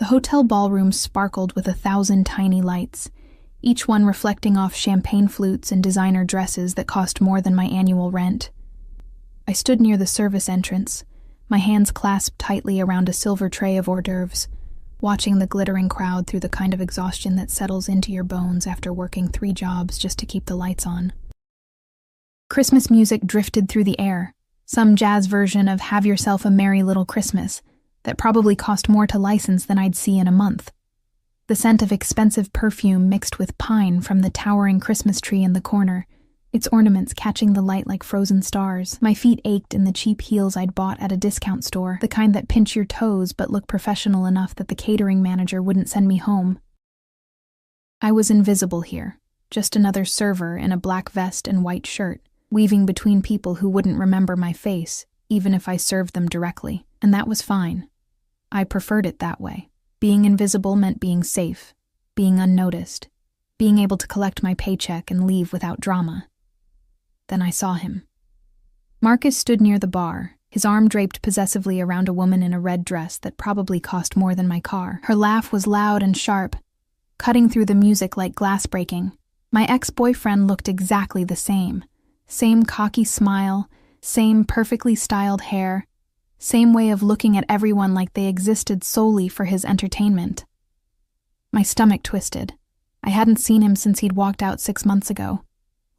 The hotel ballroom sparkled with 1,000 tiny lights, each one reflecting off champagne flutes and designer dresses that cost more than my annual rent. I stood near the service entrance, my hands clasped tightly around a silver tray of hors d'oeuvres, watching the glittering crowd through the kind of exhaustion that settles into your bones after working 3 jobs just to keep the lights on. Christmas music drifted through the air, some jazz version of Have Yourself a Merry Little Christmas that probably cost more to license than I'd see in a month. The scent of expensive perfume mixed with pine from the towering Christmas tree in the corner, its ornaments catching the light like frozen stars. My feet ached in the cheap heels I'd bought at a discount store, the kind that pinch your toes but look professional enough that the catering manager wouldn't send me home. I was invisible here, just another server in a black vest and white shirt, weaving between people who wouldn't remember my face, even if I served them directly, and that was fine. I preferred it that way. Being invisible meant being safe, being unnoticed, being able to collect my paycheck and leave without drama. Then I saw him. Marcus stood near the bar, his arm draped possessively around a woman in a red dress that probably cost more than my car. Her laugh was loud and sharp, cutting through the music like glass breaking. My ex-boyfriend looked exactly the same. Same cocky smile, same perfectly styled hair, same way of looking at everyone like they existed solely for his entertainment. My stomach twisted. I hadn't seen him since he'd walked out 6 months ago,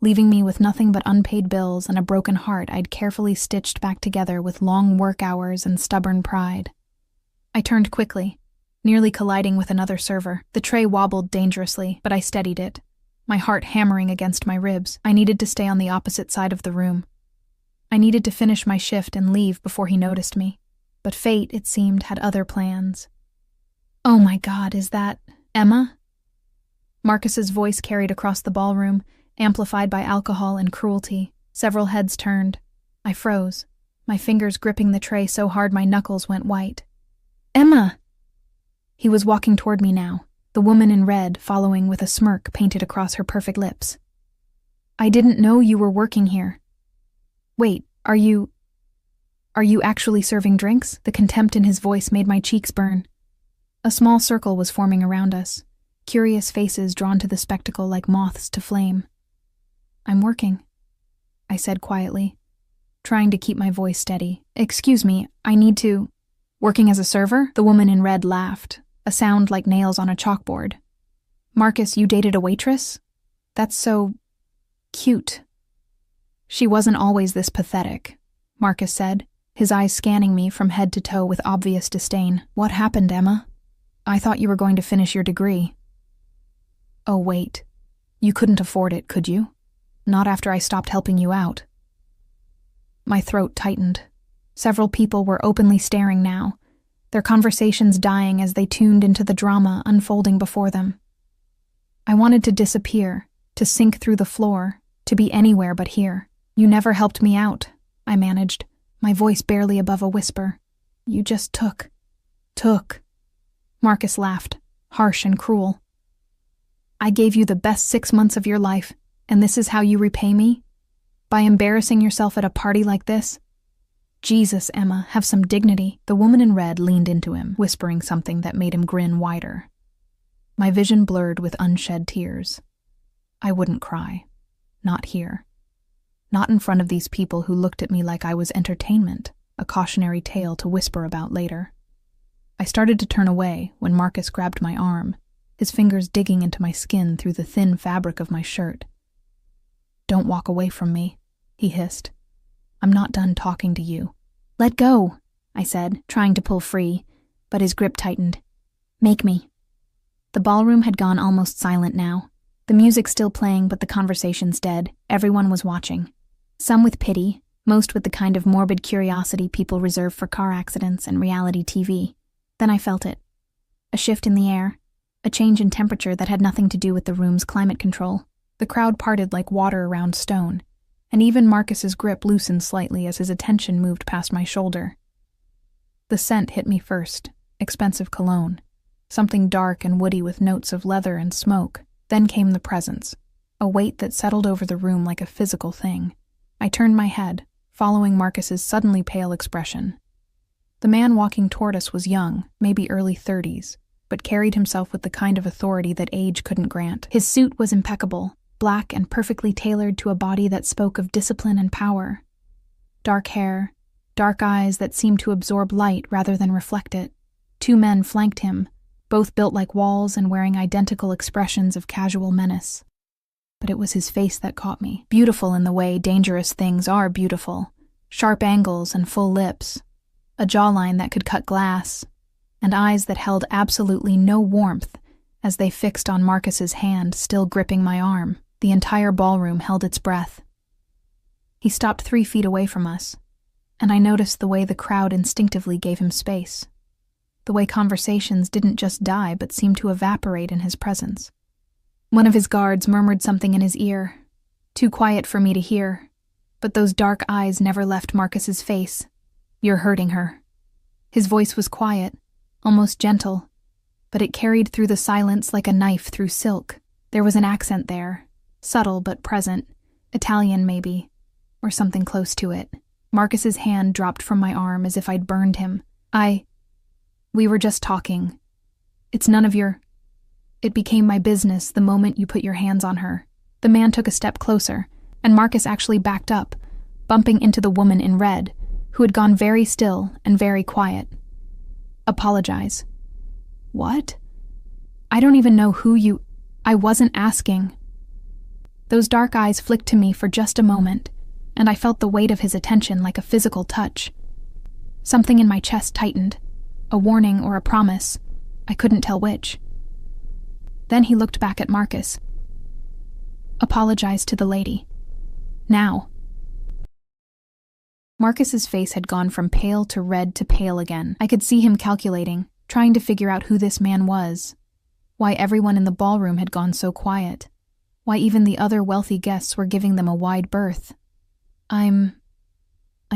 leaving me with nothing but unpaid bills and a broken heart I'd carefully stitched back together with long work hours and stubborn pride. I turned quickly, nearly colliding with another server. The tray wobbled dangerously, but I steadied it, my heart hammering against my ribs. I needed to stay on the opposite side of the room. I needed to finish my shift and leave before he noticed me, but fate, it seemed, had other plans. "Oh my God, is that Emma?" Marcus's voice carried across the ballroom, amplified by alcohol and cruelty. Several heads turned. I froze, my fingers gripping the tray so hard my knuckles went white. "Emma!" He was walking toward me now, the woman in red following with a smirk painted across her perfect lips. "I didn't know you were working here. Wait, are you actually serving drinks?" The contempt in his voice made my cheeks burn. A small circle was forming around us, curious faces drawn to the spectacle like moths to flame. "I'm working," I said quietly, trying to keep my voice steady. "Excuse me, I need to—" "Working as a server?" The woman in red laughed, a sound like nails on a chalkboard. "Marcus, you dated a waitress? That's so cute." "She wasn't always this pathetic," Marcus said, his eyes scanning me from head to toe with obvious disdain. "What happened, Emma? I thought you were going to finish your degree." "Oh, wait. You couldn't afford it, could you? Not after I stopped helping you out." My throat tightened. Several people were openly staring now, their conversations dying as they tuned into the drama unfolding before them. I wanted to disappear, to sink through the floor, to be anywhere but here. "You never helped me out," I managed, my voice barely above a whisper. "You just took. Marcus laughed, harsh and cruel. "I gave you the best 6 months of your life, and this is how you repay me? By embarrassing yourself at a party like this? Jesus, Emma, have some dignity." The woman in red leaned into him, whispering something that made him grin wider. My vision blurred with unshed tears. I wouldn't cry. Not here. Not in front of these people who looked at me like I was entertainment, a cautionary tale to whisper about later. I started to turn away when Marcus grabbed my arm, his fingers digging into my skin through the thin fabric of my shirt. "Don't walk away from me," he hissed. "I'm not done talking to you." "Let go," I said, trying to pull free, but his grip tightened. "Make me." The ballroom had gone almost silent now. The music still playing, but the conversations dead. Everyone was watching. Some with pity, most with the kind of morbid curiosity people reserve for car accidents and reality TV. Then I felt it. A shift in the air, a change in temperature that had nothing to do with the room's climate control. The crowd parted like water around stone, and even Marcus's grip loosened slightly as his attention moved past my shoulder. The scent hit me first, expensive cologne, something dark and woody with notes of leather and smoke. Then came the presence, a weight that settled over the room like a physical thing. I turned my head, following Marcus's suddenly pale expression. The man walking toward us was young, maybe early 30s, but carried himself with the kind of authority that age couldn't grant. His suit was impeccable, black and perfectly tailored to a body that spoke of discipline and power. Dark hair, dark eyes that seemed to absorb light rather than reflect it. 2 men flanked him, both built like walls and wearing identical expressions of casual menace. But it was his face that caught me. Beautiful in the way dangerous things are beautiful. Sharp angles and full lips. A jawline that could cut glass. And eyes that held absolutely no warmth as they fixed on Marcus's hand, still gripping my arm. The entire ballroom held its breath. He stopped 3 feet away from us, and I noticed the way the crowd instinctively gave him space. The way conversations didn't just die but seemed to evaporate in his presence. One of his guards murmured something in his ear, too quiet for me to hear, but those dark eyes never left Marcus's face. "You're hurting her." His voice was quiet, almost gentle, but it carried through the silence like a knife through silk. There was an accent there, subtle but present, Italian maybe, or something close to it. Marcus's hand dropped from my arm as if I'd burned him. We were just talking. It's none of your... It became my business the moment you put your hands on her. The man took a step closer, and Marcus actually backed up, bumping into the woman in red, who had gone very still and very quiet. "Apologize." "What?" "I don't even know who you..." "I wasn't asking." Those dark eyes flicked to me for just a moment, and I felt the weight of his attention like a physical touch. Something in my chest tightened, a warning or a promise. I couldn't tell which. Then he looked back at Marcus. "Apologize to the lady. Now." Marcus's face had gone from pale to red to pale again. I could see him calculating, trying to figure out who this man was, why everyone in the ballroom had gone so quiet, why even the other wealthy guests were giving them a wide berth. I'm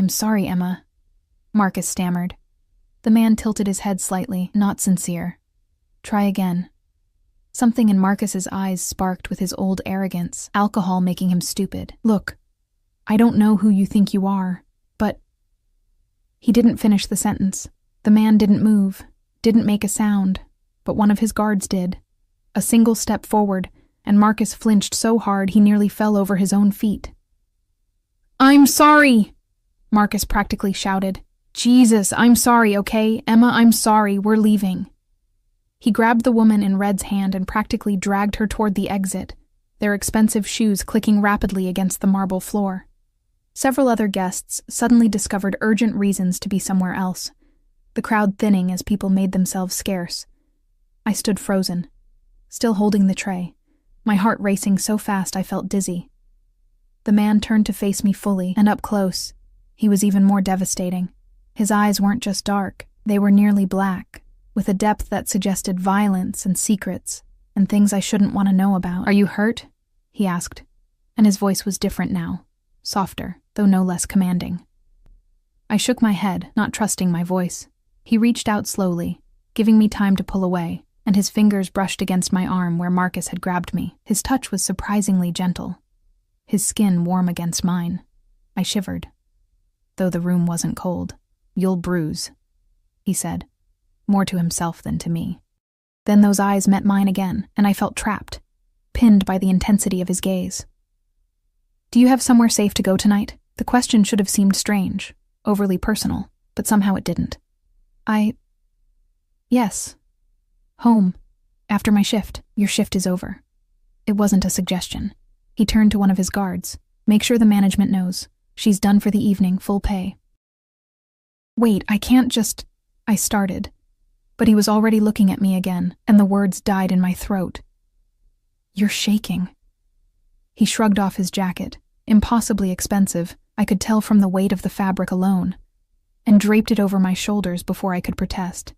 sorry, Emma," Marcus stammered. The man tilted his head slightly, not sincere. "Try again." Something in Marcus's eyes sparked with his old arrogance, alcohol making him stupid. "Look, I don't know who you think you are, but..." He didn't finish the sentence. The man didn't move, didn't make a sound, but one of his guards did. A single step forward, and Marcus flinched so hard he nearly fell over his own feet. "I'm sorry!" Marcus practically shouted. "Jesus, I'm sorry, okay? Emma, I'm sorry, we're leaving." He grabbed the woman in red's hand and practically dragged her toward the exit, their expensive shoes clicking rapidly against the marble floor. Several other guests suddenly discovered urgent reasons to be somewhere else, the crowd thinning as people made themselves scarce. I stood frozen, still holding the tray, my heart racing so fast I felt dizzy. The man turned to face me fully, and up close. He was even more devastating. His eyes weren't just dark, they were nearly black, with a depth that suggested violence and secrets, and things I shouldn't want to know about. "Are you hurt?" he asked, and his voice was different now, softer, though no less commanding. I shook my head, not trusting my voice. He reached out slowly, giving me time to pull away, and his fingers brushed against my arm where Marcus had grabbed me. His touch was surprisingly gentle, his skin warm against mine. I shivered, though the room wasn't cold. "You'll bruise," he said, more to himself than to me. Then those eyes met mine again, and I felt trapped, pinned by the intensity of his gaze. "Do you have somewhere safe to go tonight?" The question should have seemed strange, overly personal, but somehow it didn't. Yes. Home. After my shift. Your shift is over." It wasn't a suggestion. He turned to one of his guards. "Make sure the management knows. She's done for the evening, full pay." "Wait, I can't just..." I started, but he was already looking at me again, and the words died in my throat. "You're shaking." He shrugged off his jacket, impossibly expensive, I could tell from the weight of the fabric alone, and draped it over my shoulders before I could protest.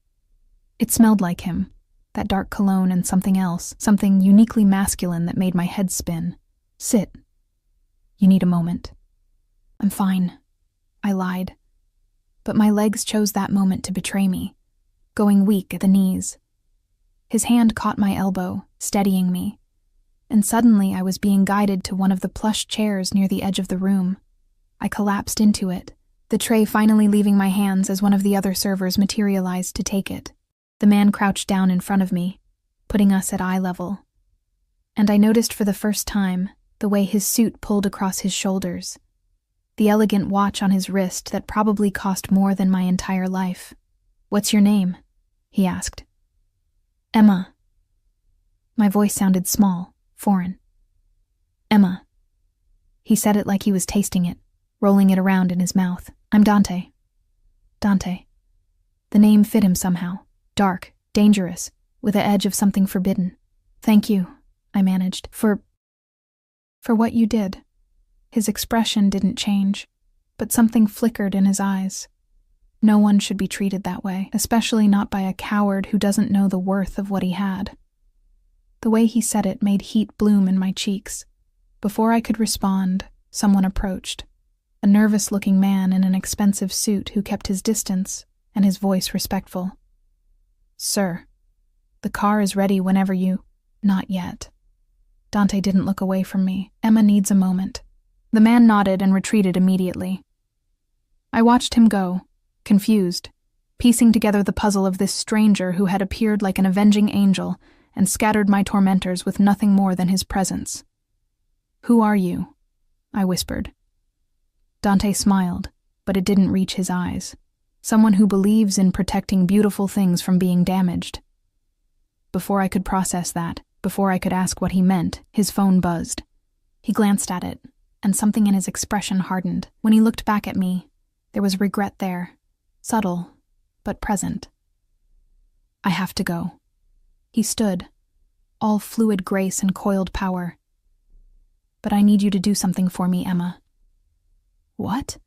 It smelled like him, that dark cologne and something else, something uniquely masculine that made my head spin. "Sit. You need a moment." "I'm fine," I lied. But my legs chose that moment to betray me, going weak at the knees. His hand caught my elbow, steadying me, and suddenly I was being guided to one of the plush chairs near the edge of the room. I collapsed into it, the tray finally leaving my hands as one of the other servers materialized to take it. The man crouched down in front of me, putting us at eye level. And I noticed for the first time the way his suit pulled across his shoulders, the elegant watch on his wrist that probably cost more than my entire life. "What's your name?" he asked. "Emma." My voice sounded small, foreign. "Emma." He said it like he was tasting it, rolling it around in his mouth. "I'm Dante." Dante. The name fit him somehow. Dark, dangerous, with the edge of something forbidden. "Thank you," I managed, for what you did." His expression didn't change, but something flickered in his eyes. No one should be treated that way, especially not by a coward who doesn't know the worth of what he had. The way he said it made heat bloom in my cheeks. Before I could respond, someone approached. A nervous-looking man in an expensive suit who kept his distance and his voice respectful. "Sir, the car is ready whenever you—" "Not yet." Dante didn't look away from me. "Emma needs a moment." The man nodded and retreated immediately. I watched him go, confused, piecing together the puzzle of this stranger who had appeared like an avenging angel and scattered my tormentors with nothing more than his presence. "Who are you?" I whispered. Dante smiled, but it didn't reach his eyes. Someone who believes in protecting beautiful things from being damaged. Before I could process that, before I could ask what he meant, his phone buzzed. He glanced at it, and something in his expression hardened. When he looked back at me, there was regret there, subtle, but present. "I have to go." He stood, all fluid grace and coiled power. "But I need you to do something for me, Emma." "What?"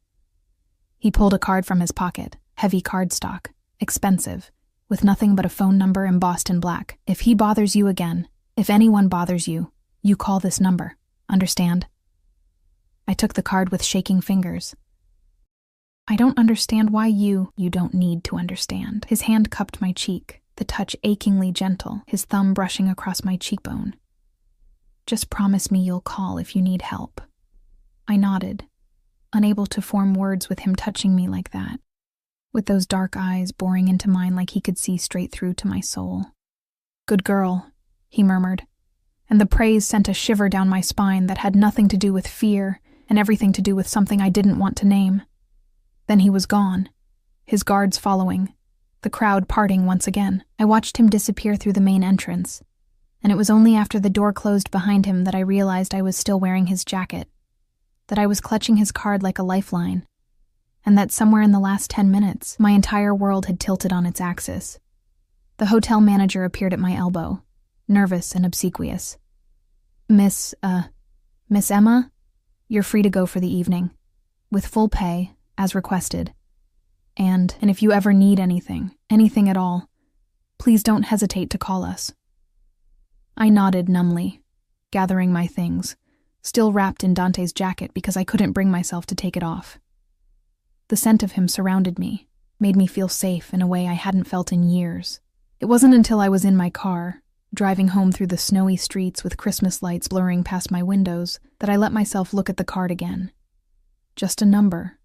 He pulled a card from his pocket, heavy cardstock, expensive, with nothing but a phone number embossed in black. "If he bothers you again, if anyone bothers you, you call this number. Understand?" I took the card with shaking fingers. "I don't understand why you don't need to understand." His hand cupped my cheek, the touch achingly gentle, his thumb brushing across my cheekbone. "Just promise me you'll call if you need help." I nodded, unable to form words with him touching me like that, with those dark eyes boring into mine like he could see straight through to my soul. "Good girl," he murmured, and the praise sent a shiver down my spine that had nothing to do with fear and everything to do with something I didn't want to name. Then he was gone, his guards following, the crowd parting once again. I watched him disappear through the main entrance, and it was only after the door closed behind him that I realized I was still wearing his jacket, that I was clutching his card like a lifeline, and that somewhere in the last 10 minutes, my entire world had tilted on its axis. The hotel manager appeared at my elbow, nervous and obsequious. Miss Emma, you're free to go for the evening, with full pay, as requested. And if you ever need anything at all, please don't hesitate to call us." I nodded numbly, gathering my things, still wrapped in Dante's jacket because I couldn't bring myself to take it off. The scent of him surrounded me, made me feel safe in a way I hadn't felt in years. It wasn't until I was in my car, driving home through the snowy streets with Christmas lights blurring past my windows, that I let myself look at the card again. Just a number.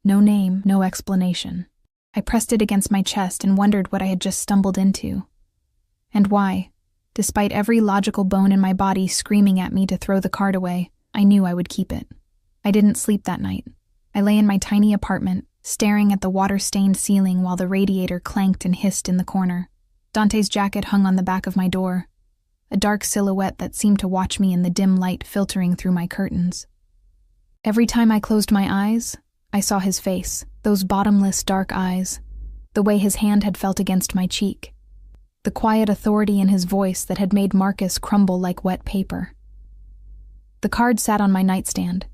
No name, no explanation. I pressed it against my chest and wondered what I had just stumbled into. And why, despite every logical bone in my body screaming at me to throw the card away, I knew I would keep it. I didn't sleep that night. I lay in my tiny apartment, staring at the water-stained ceiling while the radiator clanked and hissed in the corner. Dante's jacket hung on the back of my door, a dark silhouette that seemed to watch me in the dim light filtering through my curtains. Every time I closed my eyes, I saw his face, those bottomless dark eyes, the way his hand had felt against my cheek, the quiet authority in his voice that had made Marcus crumble like wet paper. The card sat on my nightstand,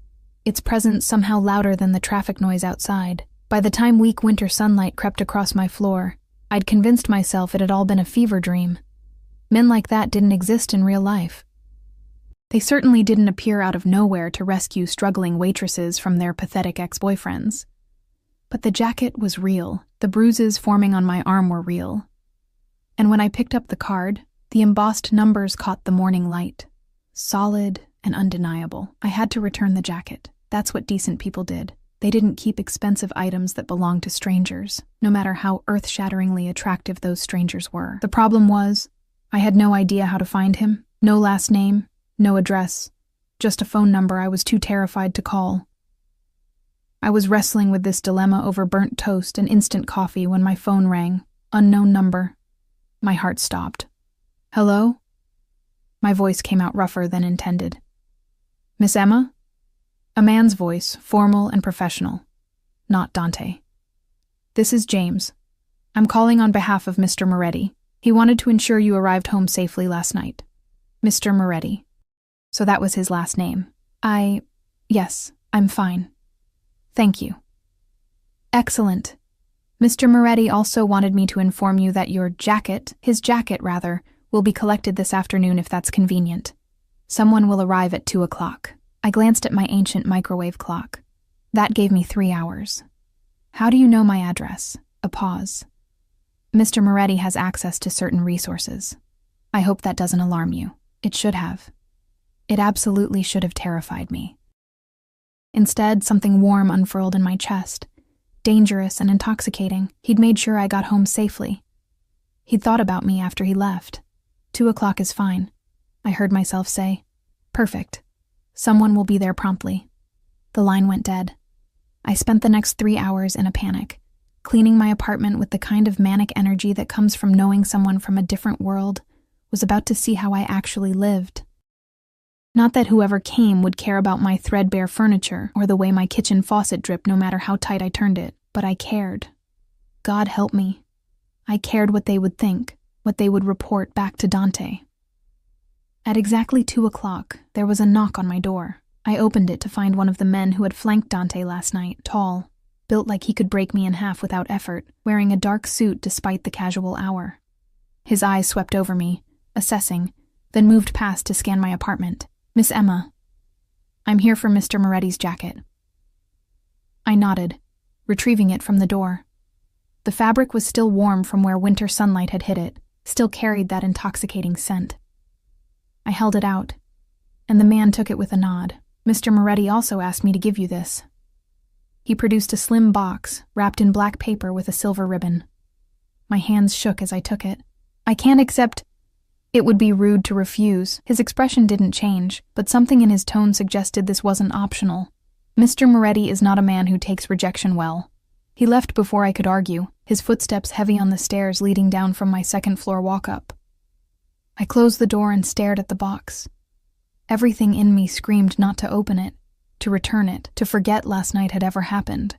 its presence somehow louder than the traffic noise outside. By the time weak winter sunlight crept across my floor, I'd convinced myself it had all been a fever dream. Men like that didn't exist in real life. They certainly didn't appear out of nowhere to rescue struggling waitresses from their pathetic ex-boyfriends. But the jacket was real, the bruises forming on my arm were real. And when I picked up the card, the embossed numbers caught the morning light, solid and undeniable. I had to return the jacket. That's what decent people did. They didn't keep expensive items that belonged to strangers, no matter how earth-shatteringly attractive those strangers were. The problem was, I had no idea how to find him. No last name, no address, just a phone number I was too terrified to call. I was wrestling with this dilemma over burnt toast and instant coffee when my phone rang. Unknown number. My heart stopped. Hello? My voice came out rougher than intended. Miss Emma? A man's voice, formal and professional. Not Dante. This is James. I'm calling on behalf of Mr. Moretti. He wanted to ensure you arrived home safely last night. Mr. Moretti. So that was his last name. Yes, I'm fine. Thank you. Excellent. Mr. Moretti also wanted me to inform you that his jacket, will be collected this afternoon if that's convenient. Someone will arrive at 2 o'clock. I glanced at my ancient microwave clock. That gave me 3 hours. How do you know my address? A pause. Mr. Moretti has access to certain resources. I hope that doesn't alarm you. It should have. It absolutely should have terrified me. Instead, something warm unfurled in my chest. Dangerous and intoxicating. He'd made sure I got home safely. He'd thought about me after he left. 2 o'clock is fine, I heard myself say. Perfect. Someone will be there promptly. The line went dead. I spent the next 3 hours in a panic, cleaning my apartment with the kind of manic energy that comes from knowing someone from a different world was about to see how I actually lived. Not that whoever came would care about my threadbare furniture or the way my kitchen faucet dripped no matter how tight I turned it, but I cared. God help me. I cared what they would think, what they would report back to Dante. At exactly 2 o'clock, there was a knock on my door. I opened it to find one of the men who had flanked Dante last night, tall, built like he could break me in half without effort, wearing a dark suit despite the casual hour. His eyes swept over me, assessing, then moved past to scan my apartment. Miss Emma, I'm here for Mr. Moretti's jacket. I nodded, retrieving it from the door. The fabric was still warm from where winter sunlight had hit it, still carried that intoxicating scent. I held it out, and the man took it with a nod. Mr. Moretti also asked me to give you this. He produced a slim box, wrapped in black paper with a silver ribbon. My hands shook as I took it. I can't accept... It would be rude to refuse. His expression didn't change, but something in his tone suggested this wasn't optional. Mr. Moretti is not a man who takes rejection well. He left before I could argue, his footsteps heavy on the stairs leading down from my second-floor walk-up. I closed the door and stared at the box. Everything in me screamed not to open it, to return it, to forget last night had ever happened.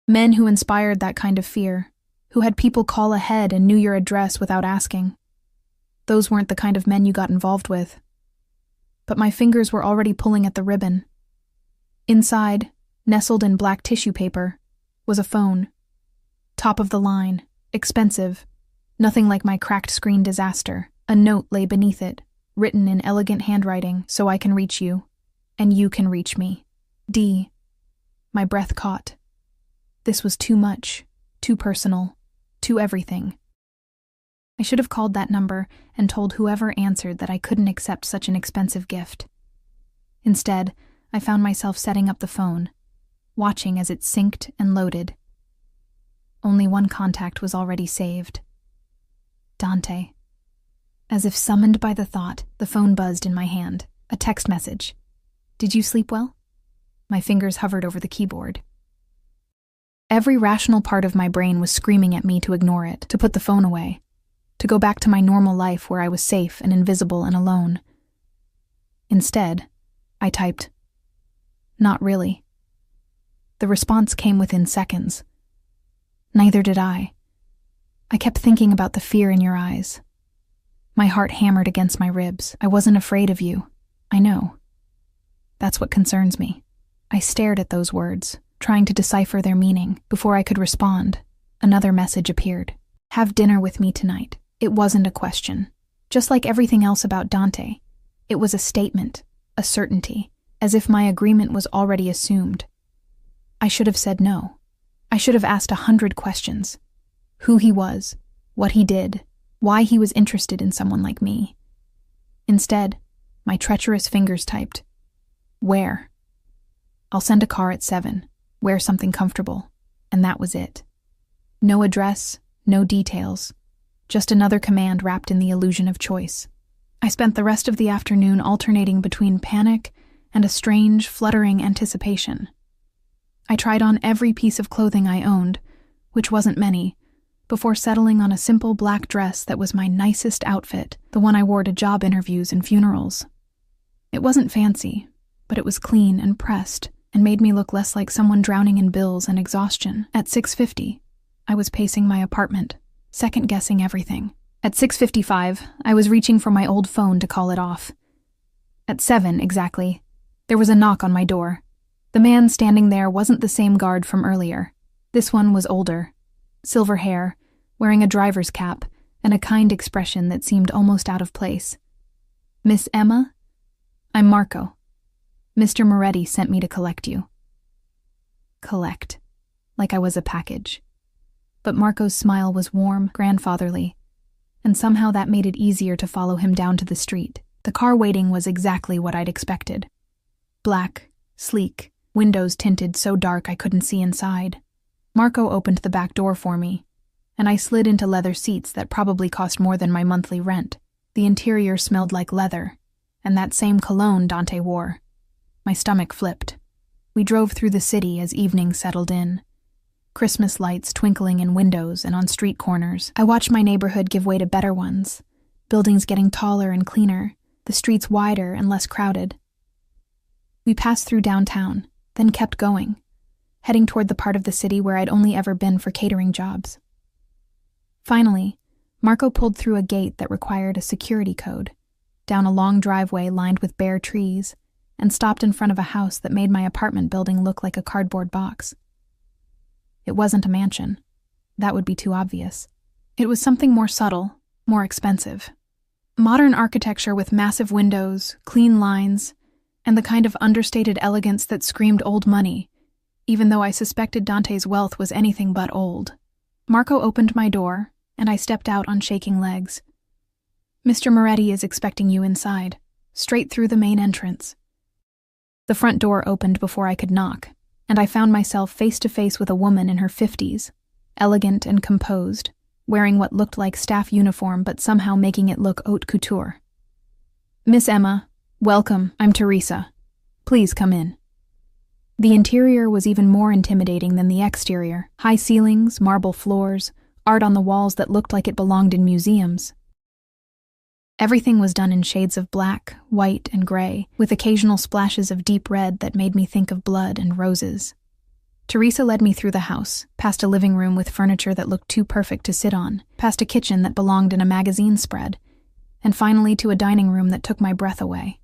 Men who inspired that kind of fear, who had people call ahead and knew your address without asking. Those weren't the kind of men you got involved with. But my fingers were already pulling at the ribbon. Inside, nestled in black tissue paper, was a phone. Top of the line, expensive, nothing like my cracked screen disaster. A note lay beneath it, written in elegant handwriting, so I can reach you, and you can reach me. D. My breath caught. This was too much, too personal, too everything. I should have called that number and told whoever answered that I couldn't accept such an expensive gift. Instead, I found myself setting up the phone, watching as it synced and loaded. Only one contact was already saved. Dante. As if summoned by the thought, the phone buzzed in my hand. A text message. Did you sleep well? My fingers hovered over the keyboard. Every rational part of my brain was screaming at me to ignore it, to put the phone away, to go back to my normal life where I was safe and invisible and alone. Instead, I typed, "Not really." The response came within seconds. Neither did I. I kept thinking about the fear in your eyes. My heart hammered against my ribs. I wasn't afraid of you. I know. That's what concerns me. I stared at those words, trying to decipher their meaning. Before I could respond, another message appeared. Have dinner with me tonight. It wasn't a question. Just like everything else about Dante, it was a statement, a certainty, as if my agreement was already assumed. I should have said no. I should have asked 100 questions. Who he was, what he did, why he was interested in someone like me. Instead, my treacherous fingers typed, "Where? I'll send a car at 7. wear something comfortable, and that was it. No address, no details, just another command wrapped in the illusion of choice. I spent the rest of the afternoon alternating between panic and a strange, fluttering anticipation. I tried on every piece of clothing I owned, which wasn't many, before settling on a simple black dress that was my nicest outfit, the one I wore to job interviews and funerals. It wasn't fancy, but it was clean and pressed, and made me look less like someone drowning in bills and exhaustion. At 6:50, I was pacing my apartment, second-guessing everything. At 6:55, I was reaching for my old phone to call it off. At 7 exactly, there was a knock on my door. The man standing there wasn't the same guard from earlier. This one was older, silver hair, wearing a driver's cap, and a kind expression that seemed almost out of place. "Miss Emma? I'm Marco. Mr. Moretti sent me to collect you." Collect. Like I was a package. But Marco's smile was warm, grandfatherly, and somehow that made it easier to follow him down to the street. The car waiting was exactly what I'd expected. Black, sleek, windows tinted so dark I couldn't see inside. Marco opened the back door for me, and I slid into leather seats that probably cost more than my monthly rent. The interior smelled like leather, and that same cologne Dante wore. My stomach flipped. We drove through the city as evening settled in. Christmas lights twinkling in windows and on street corners. I watched my neighborhood give way to better ones, buildings getting taller and cleaner, the streets wider and less crowded. We passed through downtown, then kept going, heading toward the part of the city where I'd only ever been for catering jobs. Finally, Marco pulled through a gate that required a security code, down a long driveway lined with bare trees, and stopped in front of a house that made my apartment building look like a cardboard box. It wasn't a mansion. That would be too obvious. It was something more subtle, more expensive. Modern architecture with massive windows, clean lines, and the kind of understated elegance that screamed old money, even though I suspected Dante's wealth was anything but old. Marco opened my door, and I stepped out on shaking legs. "Mr. Moretti is expecting you inside, straight through the main entrance." The front door opened before I could knock, and I found myself face to face with a woman in her 50s, elegant and composed, wearing what looked like staff uniform but somehow making it look haute couture. "Miss Emma, welcome, I'm Teresa. Please come in." The interior was even more intimidating than the exterior. High ceilings, marble floors, art on the walls that looked like it belonged in museums. Everything was done in shades of black, white, and gray, with occasional splashes of deep red that made me think of blood and roses. Teresa led me through the house, past a living room with furniture that looked too perfect to sit on, past a kitchen that belonged in a magazine spread, and finally to a dining room that took my breath away.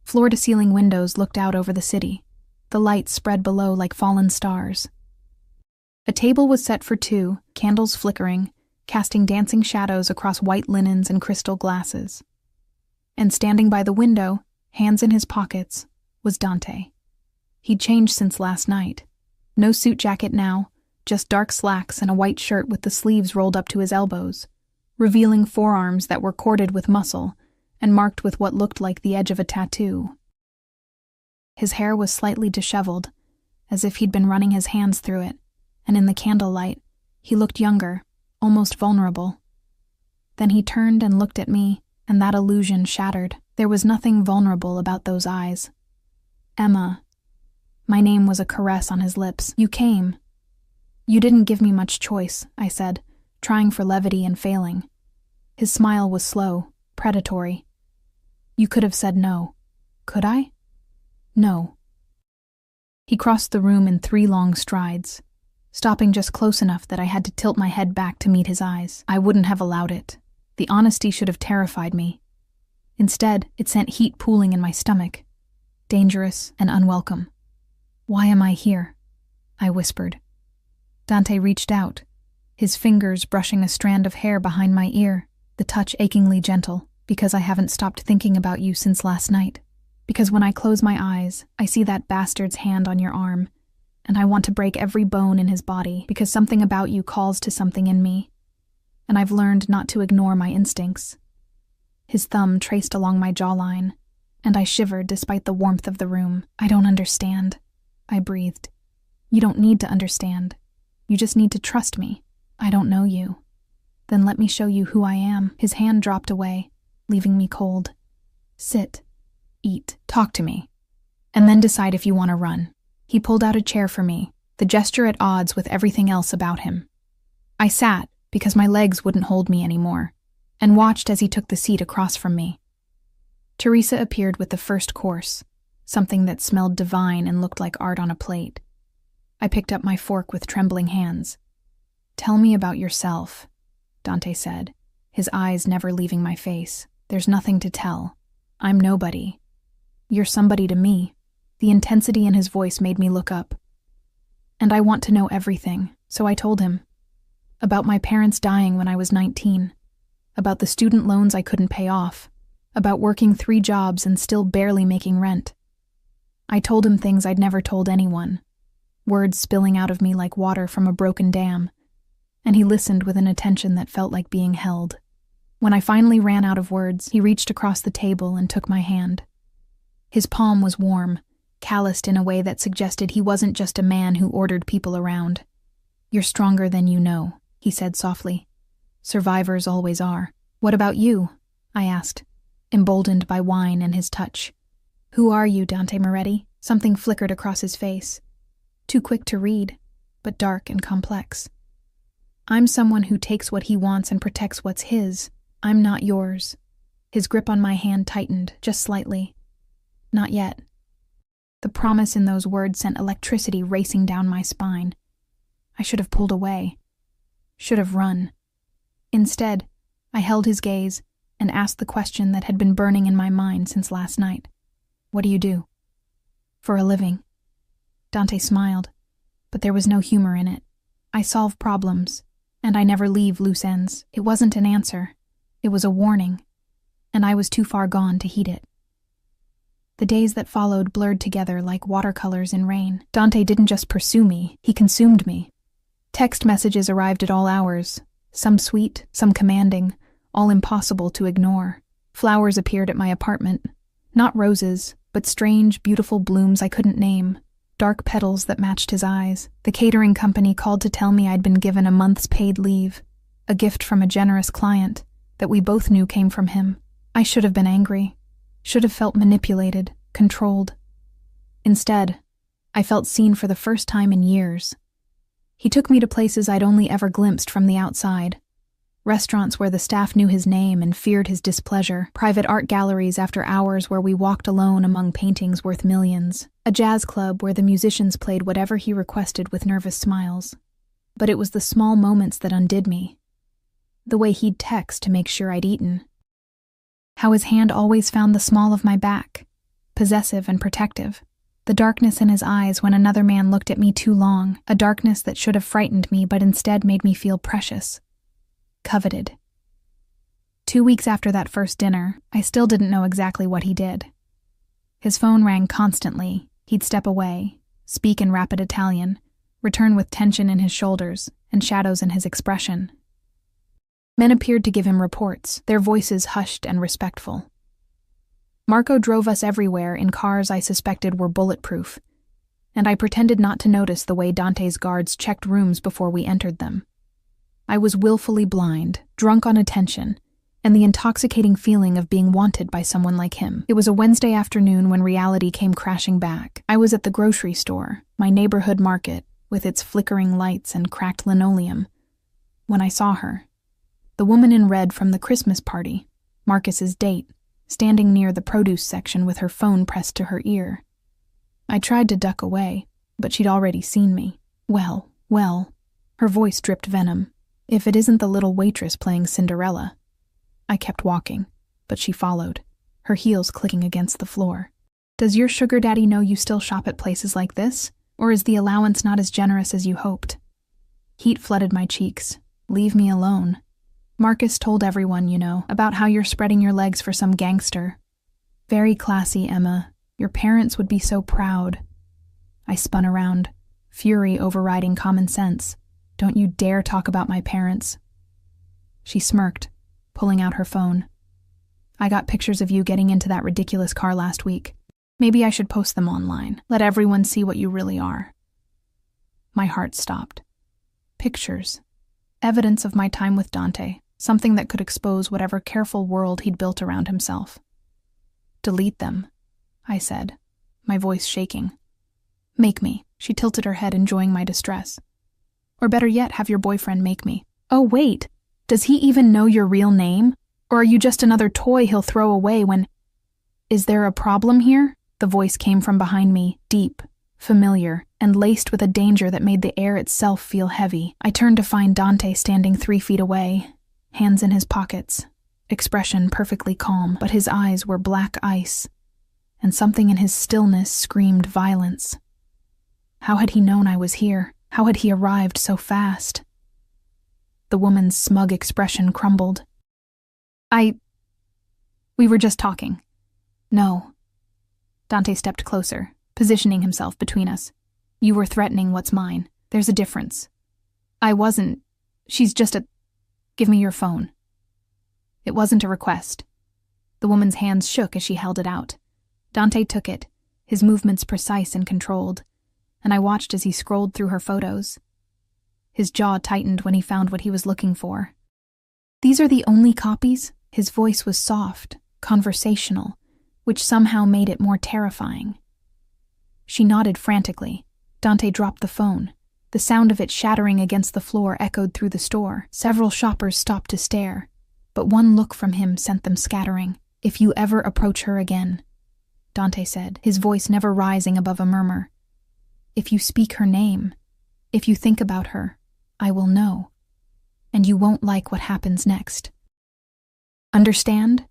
Floor-to-ceiling windows looked out over the city, the lights spread below like fallen stars. A table was set for two, candles flickering, casting dancing shadows across white linens and crystal glasses. And standing by the window, hands in his pockets, was Dante. He'd changed since last night. No suit jacket now, just dark slacks and a white shirt with the sleeves rolled up to his elbows, revealing forearms that were corded with muscle and marked with what looked like the edge of a tattoo. His hair was slightly disheveled, as if he'd been running his hands through it, and in the candlelight, he looked younger, almost vulnerable. Then he turned and looked at me, and that illusion shattered. There was nothing vulnerable about those eyes. "Emma." My name was a caress on his lips. "You came." "You didn't give me much choice," I said, trying for levity and failing. His smile was slow, predatory. "You could have said no." "Could I?" "No." He crossed the room in 3 long strides, stopping just close enough that I had to tilt my head back to meet his eyes. I wouldn't have allowed it. The honesty should have terrified me. Instead, it sent heat pooling in my stomach, dangerous and unwelcome. "Why am I here?" I whispered. Dante reached out, his fingers brushing a strand of hair behind my ear, the touch achingly gentle, "because I haven't stopped thinking about you since last night. Because when I close my eyes, I see that bastard's hand on your arm, and I want to break every bone in his body because something about you calls to something in me, and I've learned not to ignore my instincts." His thumb traced along my jawline, and I shivered despite the warmth of the room. "I don't understand," I breathed. You don't need to understand. You just need to trust me. I don't know you. Then let me show you who I am." His hand dropped away, leaving me cold. "Sit, eat, talk to me, and then decide if you want to run." He pulled out a chair for me, the gesture at odds with everything else about him. I sat, because my legs wouldn't hold me anymore, and watched as he took the seat across from me. Teresa appeared with the first course, something that smelled divine and looked like art on a plate. I picked up my fork with trembling hands. "Tell me about yourself," Dante said, his eyes never leaving my face. "There's nothing to tell. I'm nobody. You're somebody to me." The intensity in his voice made me look up. "And I want to know everything," so I told him. About my parents dying when I was 19. About the student loans I couldn't pay off. About working 3 jobs and still barely making rent. I told him things I'd never told anyone, words spilling out of me like water from a broken dam, and he listened with an attention that felt like being held. When I finally ran out of words, he reached across the table and took my hand. His palm was warm, calloused in a way that suggested he wasn't just a man who ordered people around. "You're stronger than you know," he said softly. "Survivors always are." "What about you?" I asked, emboldened by wine and his touch. "Who are you, Dante Moretti?" Something flickered across his face. Too quick to read, but dark and complex. "I'm someone who takes what he wants and protects what's his. I'm not yours." His grip on my hand tightened, just slightly. "Not yet." The promise in those words sent electricity racing down my spine. I should have pulled away. Should have run. Instead, I held his gaze and asked the question that had been burning in my mind since last night. "What do you do?" "For a living." Dante smiled, but there was no humor in it. "I solve problems, and I never leave loose ends." It wasn't an answer. It was a warning, and I was too far gone to heed it. The days that followed blurred together like watercolors in rain. Dante didn't just pursue me, he consumed me. Text messages arrived at all hours, some sweet, some commanding, all impossible to ignore. Flowers appeared at my apartment. Not roses, but strange, beautiful blooms I couldn't name, dark petals that matched his eyes. The catering company called to tell me I'd been given a month's paid leave, a gift from a generous client that we both knew came from him. I should have been angry, should have felt manipulated, controlled. Instead, I felt seen for the first time in years. He took me to places I'd only ever glimpsed from the outside. Restaurants where the staff knew his name and feared his displeasure, private art galleries after hours where we walked alone among paintings worth millions, a jazz club where the musicians played whatever he requested with nervous smiles. But it was the small moments that undid me. The way he'd text to make sure I'd eaten. How his hand always found the small of my back, possessive and protective. The darkness in his eyes when another man looked at me too long, a darkness that should have frightened me but instead made me feel precious. Coveted. 2 weeks after that first dinner, I still didn't know exactly what he did. His phone rang constantly. He'd step away, speak in rapid Italian, return with tension in his shoulders and shadows in his expression. Men appeared to give him reports, their voices hushed and respectful. Marco drove us everywhere in cars I suspected were bulletproof, and I pretended not to notice the way Dante's guards checked rooms before we entered them. I was willfully blind, drunk on attention, and the intoxicating feeling of being wanted by someone like him. It was a Wednesday afternoon when reality came crashing back. I was at the grocery store, my neighborhood market, with its flickering lights and cracked linoleum, when I saw her. The woman in red from the Christmas party, Marcus's date, standing near the produce section with her phone pressed to her ear. I tried to duck away, but she'd already seen me. Well, her voice dripped venom. If it isn't the little waitress playing Cinderella. I kept walking, but she followed, her heels clicking against the floor. "Does your sugar daddy know you still shop at places like this? Or is the allowance not as generous as you hoped?" Heat flooded my cheeks. "Leave me alone. Marcus told everyone, you know, about how you're spreading your legs for some gangster. Very classy, Emma. Your parents would be so proud." I spun around, fury overriding common sense. "Don't you dare talk about my parents." She smirked, pulling out her phone. "I got pictures of you getting into that ridiculous car last week. Maybe I should post them online. Let everyone see what you really are." My heart stopped. Pictures. Evidence of my time with Dante, something that could expose whatever careful world he'd built around himself. Delete them, I said, my voice shaking. Make me. She tilted her head, enjoying my distress. Or better yet, have your boyfriend make me. Oh, wait. Does he even know your real name? Or are you just another toy he'll throw away when... Is there a problem here? The voice came from behind me, deep, familiar, and laced with a danger that made the air itself feel heavy. I turned to find Dante standing 3 feet away, hands in his pockets, expression perfectly calm, but his eyes were black ice, and something in his stillness screamed violence. How had he known I was here? How had he arrived so fast? The woman's smug expression crumbled. We were just talking. No. Dante stepped closer, positioning himself between us. You were threatening what's mine. There's a difference. I wasn't. She's just a... Give me your phone. It wasn't a request. The woman's hands shook as she held it out. Dante took it, his movements precise and controlled, and I watched as he scrolled through her photos. His jaw tightened when he found what he was looking for. These are the only copies? His voice was soft, conversational, which somehow made it more terrifying. She nodded frantically. Dante dropped the phone. The sound of it shattering against the floor echoed through the store. Several shoppers stopped to stare, but one look from him sent them scattering. If you ever approach her again, Dante said, his voice never rising above a murmur. If you speak her name, if you think about her, I will know, and you won't like what happens next. Understand?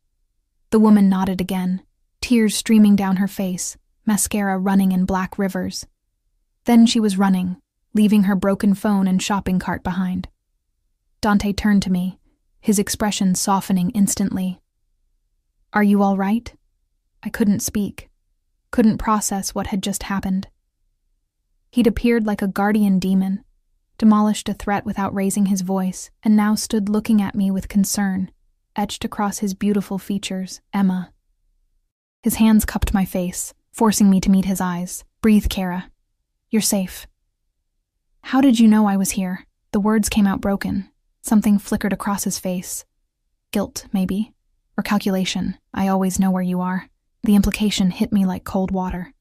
The woman nodded again, tears streaming down her face, mascara running in black rivers. Then she was running, leaving her broken phone and shopping cart behind. Dante turned to me, his expression softening instantly. Are you all right? I couldn't speak, couldn't process what had just happened. He'd appeared like a guardian demon, demolished a threat without raising his voice, and now stood looking at me with concern, etched across his beautiful features, Emma. His hands cupped my face, forcing me to meet his eyes. Breathe, Kara. You're safe. How did you know I was here? The words came out broken. Something flickered across his face. Guilt, maybe. Or calculation. I always know where you are. The implication hit me like cold water.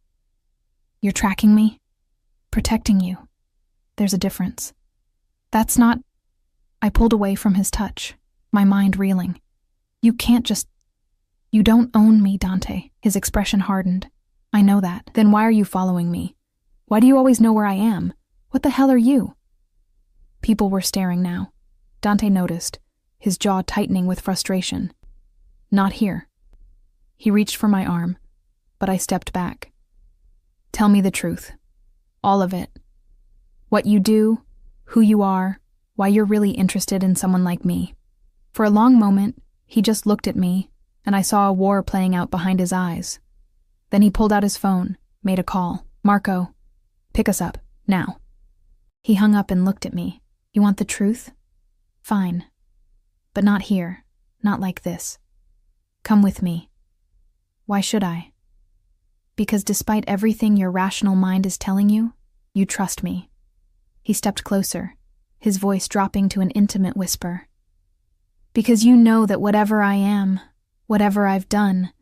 You're tracking me? Protecting you. There's a difference. That's not... I pulled away from his touch, my mind reeling. You can't just... You don't own me, Dante. His expression hardened. I know that. Then why are you following me? Why do you always know where I am? What the hell are you? People were staring now. Dante noticed, his jaw tightening with frustration. Not here. He reached for my arm, but I stepped back. Tell me the truth. All of it. What you do, who you are, why you're really interested in someone like me. For a long moment, he just looked at me, and I saw a war playing out behind his eyes. Then he pulled out his phone, made a call. Marco, pick us up, now. He hung up and looked at me. You want the truth? Fine. But not here, not like this. Come with me. Why should I? Because despite everything your rational mind is telling you, you trust me. He stepped closer, his voice dropping to an intimate whisper. Because you know that whatever I am, whatever I've done,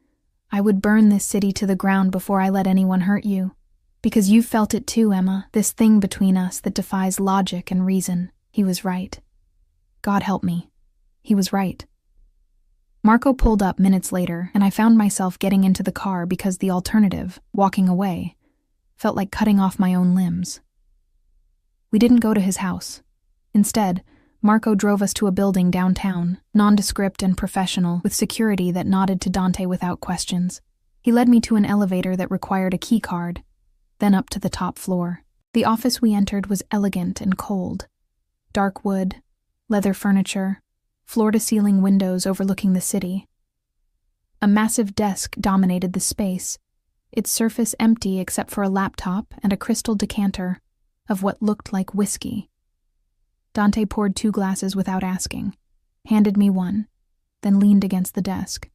I would burn this city to the ground before I let anyone hurt you. Because you've felt it too, Emma, this thing between us that defies logic and reason. He was right. God help me. He was right. Marco pulled up minutes later, and I found myself getting into the car because the alternative, walking away, felt like cutting off my own limbs. We didn't go to his house. Instead, Marco drove us to a building downtown, nondescript and professional, with security that nodded to Dante without questions. He led me to an elevator that required a key card, then up to the top floor. The office we entered was elegant and cold. Dark wood, leather furniture, floor-to-ceiling windows overlooking the city. A massive desk dominated the space, its surface empty except for a laptop and a crystal decanter of what looked like whiskey. Dante poured 2 glasses without asking, handed me one, then leaned against the desk.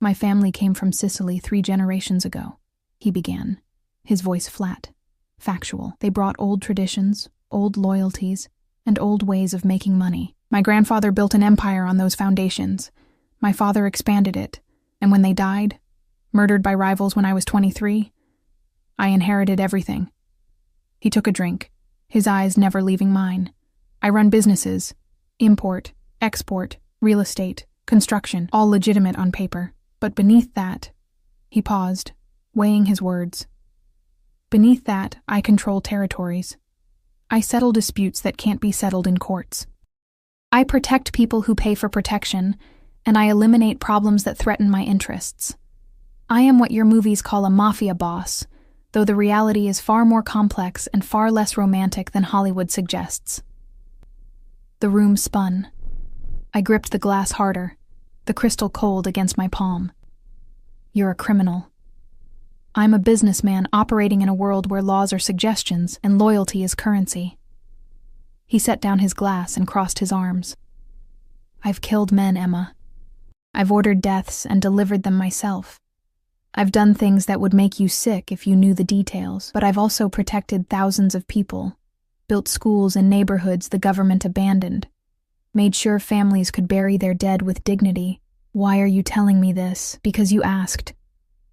My family came from Sicily 3 generations ago, he began, his voice flat, factual. They brought old traditions, old loyalties, and old ways of making money. My grandfather built an empire on those foundations. My father expanded it, and when they died, murdered by rivals when I was 23, I inherited everything. He took a drink, his eyes never leaving mine. I run businesses, import, export, real estate, construction, all legitimate on paper. But beneath that, he paused, weighing his words. Beneath that, I control territories. I settle disputes that can't be settled in courts. I protect people who pay for protection, and I eliminate problems that threaten my interests. I am what your movies call a mafia boss, though the reality is far more complex and far less romantic than Hollywood suggests. The room spun. I gripped the glass harder, the crystal cold against my palm. You're a criminal. I'm a businessman operating in a world where laws are suggestions and loyalty is currency. He set down his glass and crossed his arms. I've killed men, Emma. I've ordered deaths and delivered them myself. I've done things that would make you sick if you knew the details, but I've also protected thousands of people, built schools in neighborhoods the government abandoned, made sure families could bury their dead with dignity. Why are you telling me this? Because you asked.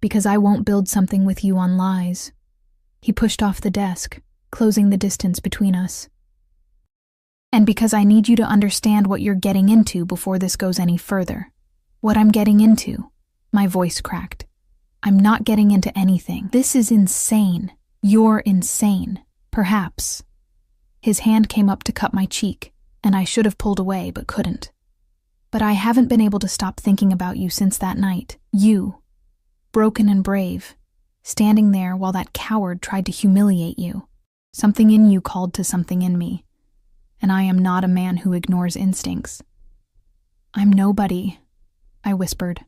Because I won't build something with you on lies. He pushed off the desk, closing the distance between us. And because I need you to understand what you're getting into before this goes any further. What I'm getting into. My voice cracked. I'm not getting into anything. This is insane. You're insane. Perhaps. His hand came up to cut my cheek, and I should have pulled away but couldn't. But I haven't been able to stop thinking about you since that night. You. Broken and brave, standing there while that coward tried to humiliate you. Something in you called to something in me, and I am not a man who ignores instincts. I'm nobody, I whispered.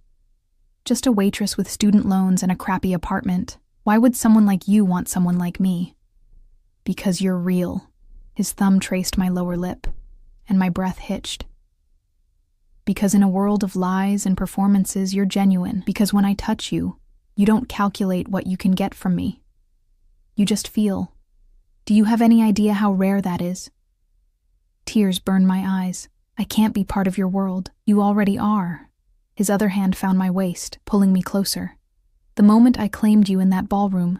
Just a waitress with student loans and a crappy apartment. Why would someone like you want someone like me? Because you're real. His thumb traced my lower lip, and my breath hitched. Because in a world of lies and performances, you're genuine. Because when I touch you, you don't calculate what you can get from me. You just feel. Do you have any idea how rare that is? Tears burned my eyes. I can't be part of your world. You already are. His other hand found my waist, pulling me closer. The moment I claimed you in that ballroom,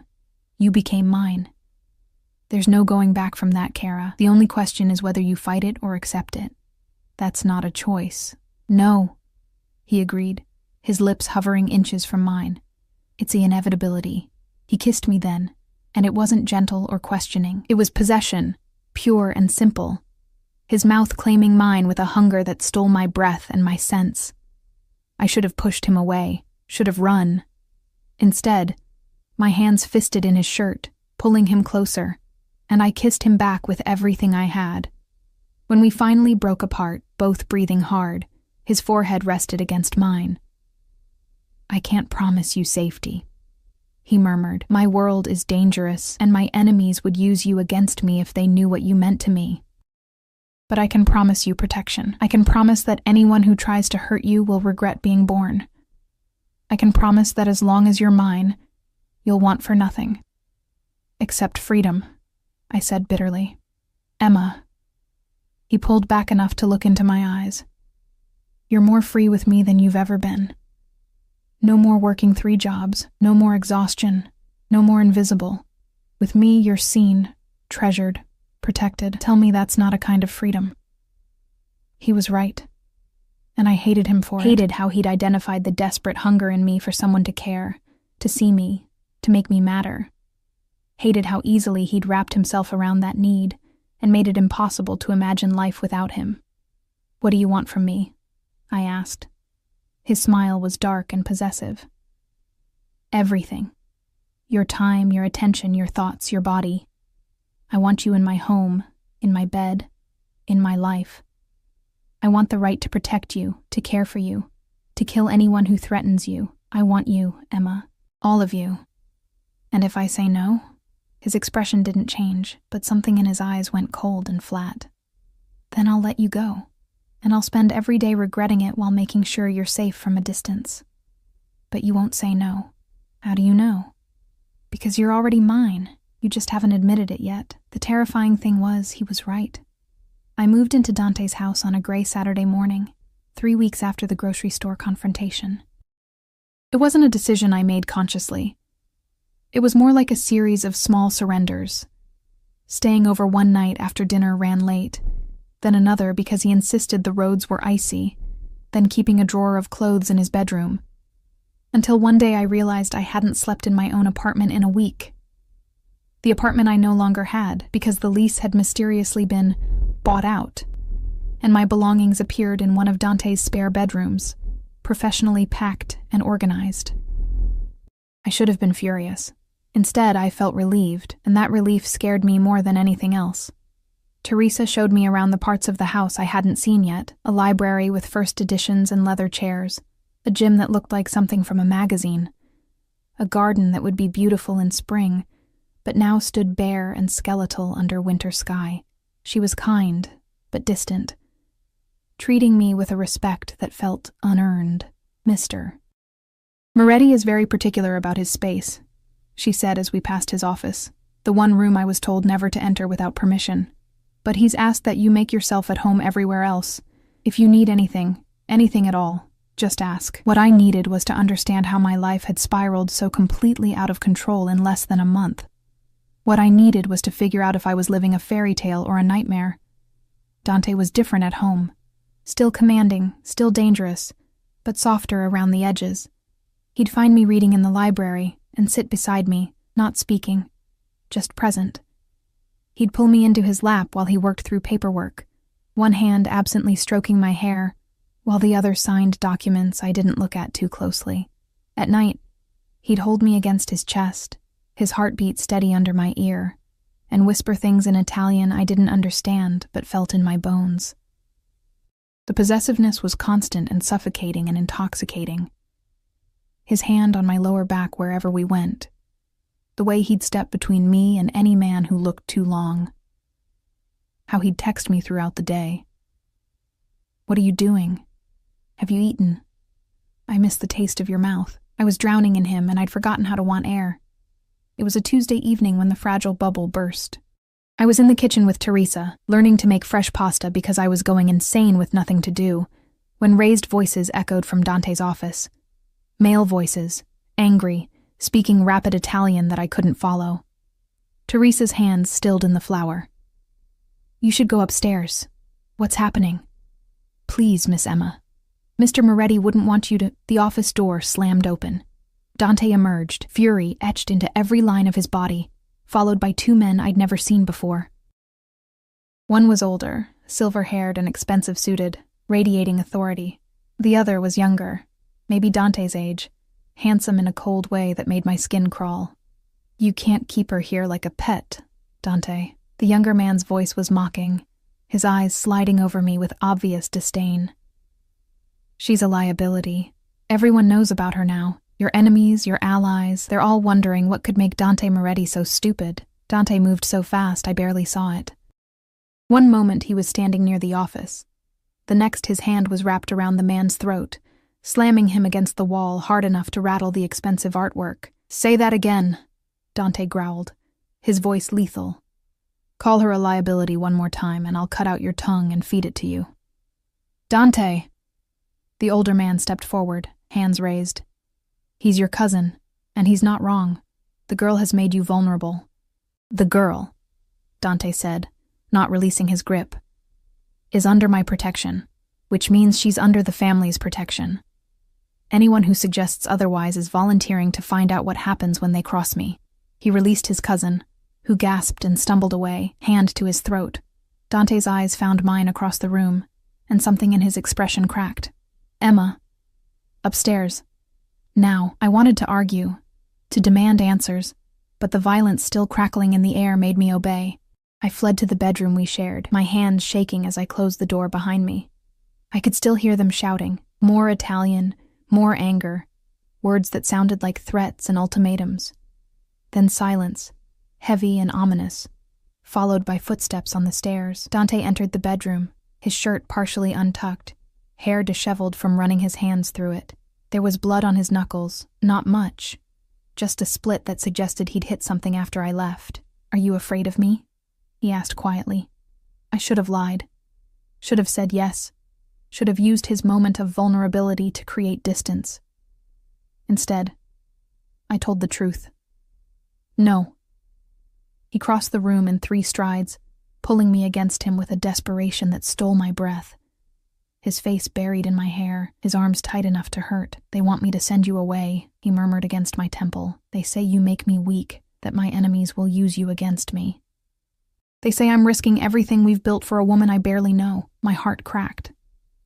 you became mine. There's no going back from that, Kara. The only question is whether you fight it or accept it. That's not a choice. No, he agreed, his lips hovering inches from mine. It's the inevitability. He kissed me then, and it wasn't gentle or questioning. It was possession, pure and simple. His mouth claiming mine with a hunger that stole my breath and my sense. I should have pushed him away, should have run. Instead, my hands fisted in his shirt, pulling him closer, and I kissed him back with everything I had. When we finally broke apart, both breathing hard, his forehead rested against mine. I can't promise you safety, he murmured. My world is dangerous, and my enemies would use you against me if they knew what you meant to me. But I can promise you protection. I can promise that anyone who tries to hurt you will regret being born. I can promise that as long as you're mine, you'll want for nothing. Except freedom, I said bitterly. Emma. He pulled back enough to look into my eyes. You're more free with me than you've ever been. No more working 3 jobs, no more exhaustion, no more invisible. With me, you're seen, treasured, protected. Tell me that's not a kind of freedom. He was right, and I hated him for it. Hated how he'd identified the desperate hunger in me for someone to care, to see me, to make me matter. Hated how easily he'd wrapped himself around that need and made it impossible to imagine life without him. What do you want from me? I asked. His smile was dark and possessive. Everything. Your time, your attention, your thoughts, your body. I want you in my home, in my bed, in my life. I want the right to protect you, to care for you, to kill anyone who threatens you. I want you, Emma. All of you. And if I say no? His expression didn't change, but something in his eyes went cold and flat. Then I'll let you go. And I'll spend every day regretting it while making sure you're safe from a distance. But you won't say no. How do you know? Because you're already mine. You just haven't admitted it yet. The terrifying thing was, he was right. I moved into Dante's house on a gray Saturday morning, 3 weeks after the grocery store confrontation. It wasn't a decision I made consciously. It was more like a series of small surrenders. Staying over one night after dinner ran late, then another because he insisted the roads were icy, then keeping a drawer of clothes in his bedroom. Until one day I realized I hadn't slept in my own apartment in a week. The apartment I no longer had because the lease had mysteriously been bought out, and my belongings appeared in one of Dante's spare bedrooms, professionally packed and organized. I should have been furious. Instead, I felt relieved, and that relief scared me more than anything else. Teresa showed me around the parts of the house I hadn't seen yet, a library with first editions and leather chairs, a gym that looked like something from a magazine, a garden that would be beautiful in spring, but now stood bare and skeletal under winter sky. She was kind, but distant, treating me with a respect that felt unearned. Mr. Moretti is very particular about his space, she said as we passed his office, the one room I was told never to enter without permission. But he's asked that you make yourself at home everywhere else. If you need anything at all, just ask. What I needed was to understand how my life had spiraled so completely out of control in less than a month. What I needed was to figure out if I was living a fairy tale or a nightmare. Dante was different at home. Still commanding, still dangerous, but softer around the edges. He'd find me reading in the library and sit beside me, not speaking, just present. He'd pull me into his lap while he worked through paperwork, one hand absently stroking my hair, while the other signed documents I didn't look at too closely. At night, he'd hold me against his chest, his heartbeat steady under my ear, and whisper things in Italian I didn't understand but felt in my bones. The possessiveness was constant and suffocating and intoxicating. His hand on my lower back wherever we went, the way he'd step between me and any man who looked too long, how he'd text me throughout the day. What are you doing? Have you eaten? I miss the taste of your mouth. I was drowning in him and I'd forgotten how to want air. It was a Tuesday evening when the fragile bubble burst. I was in the kitchen with Teresa, learning to make fresh pasta because I was going insane with nothing to do, when raised voices echoed from Dante's office. Male voices, angry, speaking rapid Italian that I couldn't follow. Teresa's hands stilled in the flour. You should go upstairs. What's happening? Please, Miss Emma. Mr. Moretti wouldn't want you to... The office door slammed open. Dante emerged, fury etched into every line of his body, followed by 2 men I'd never seen before. One was older, silver-haired and expensive-suited, radiating authority. The other was younger, maybe Dante's age, handsome in a cold way that made my skin crawl. You can't keep her here like a pet, Dante. The younger man's voice was mocking, his eyes sliding over me with obvious disdain. She's a liability. Everyone knows about her now. Your enemies, your allies, they're all wondering what could make Dante Moretti so stupid. Dante moved so fast I barely saw it. One moment he was standing near the office. The next his hand was wrapped around the man's throat, slamming him against the wall hard enough to rattle the expensive artwork. Say that again, Dante growled, his voice lethal. Call her a liability one more time and I'll cut out your tongue and feed it to you. Dante! The older man stepped forward, hands raised. He's your cousin, and he's not wrong. The girl has made you vulnerable. The girl, Dante said, not releasing his grip, is under my protection, which means she's under the family's protection. Anyone who suggests otherwise is volunteering to find out what happens when they cross me. He released his cousin, who gasped and stumbled away, hand to his throat. Dante's eyes found mine across the room, and something in his expression cracked. Emma. Upstairs. Now, I wanted to argue, to demand answers, but the violence still crackling in the air made me obey. I fled to the bedroom we shared, my hands shaking as I closed the door behind me. I could still hear them shouting, more Italian, more anger, words that sounded like threats and ultimatums. Then silence, heavy and ominous, followed by footsteps on the stairs. Dante entered the bedroom, his shirt partially untucked, hair disheveled from running his hands through it. There was blood on his knuckles, not much, just a split that suggested he'd hit something after I left. "Are you afraid of me?" he asked quietly. I should have lied. Should have said yes. Should have used his moment of vulnerability to create distance. Instead, I told the truth. No. He crossed the room in 3 strides, pulling me against him with a desperation that stole my breath. His face buried in my hair, his arms tight enough to hurt. "They want me to send you away," he murmured against my temple. "They say you make me weak, that my enemies will use you against me. They say I'm risking everything we've built for a woman I barely know." My heart cracked.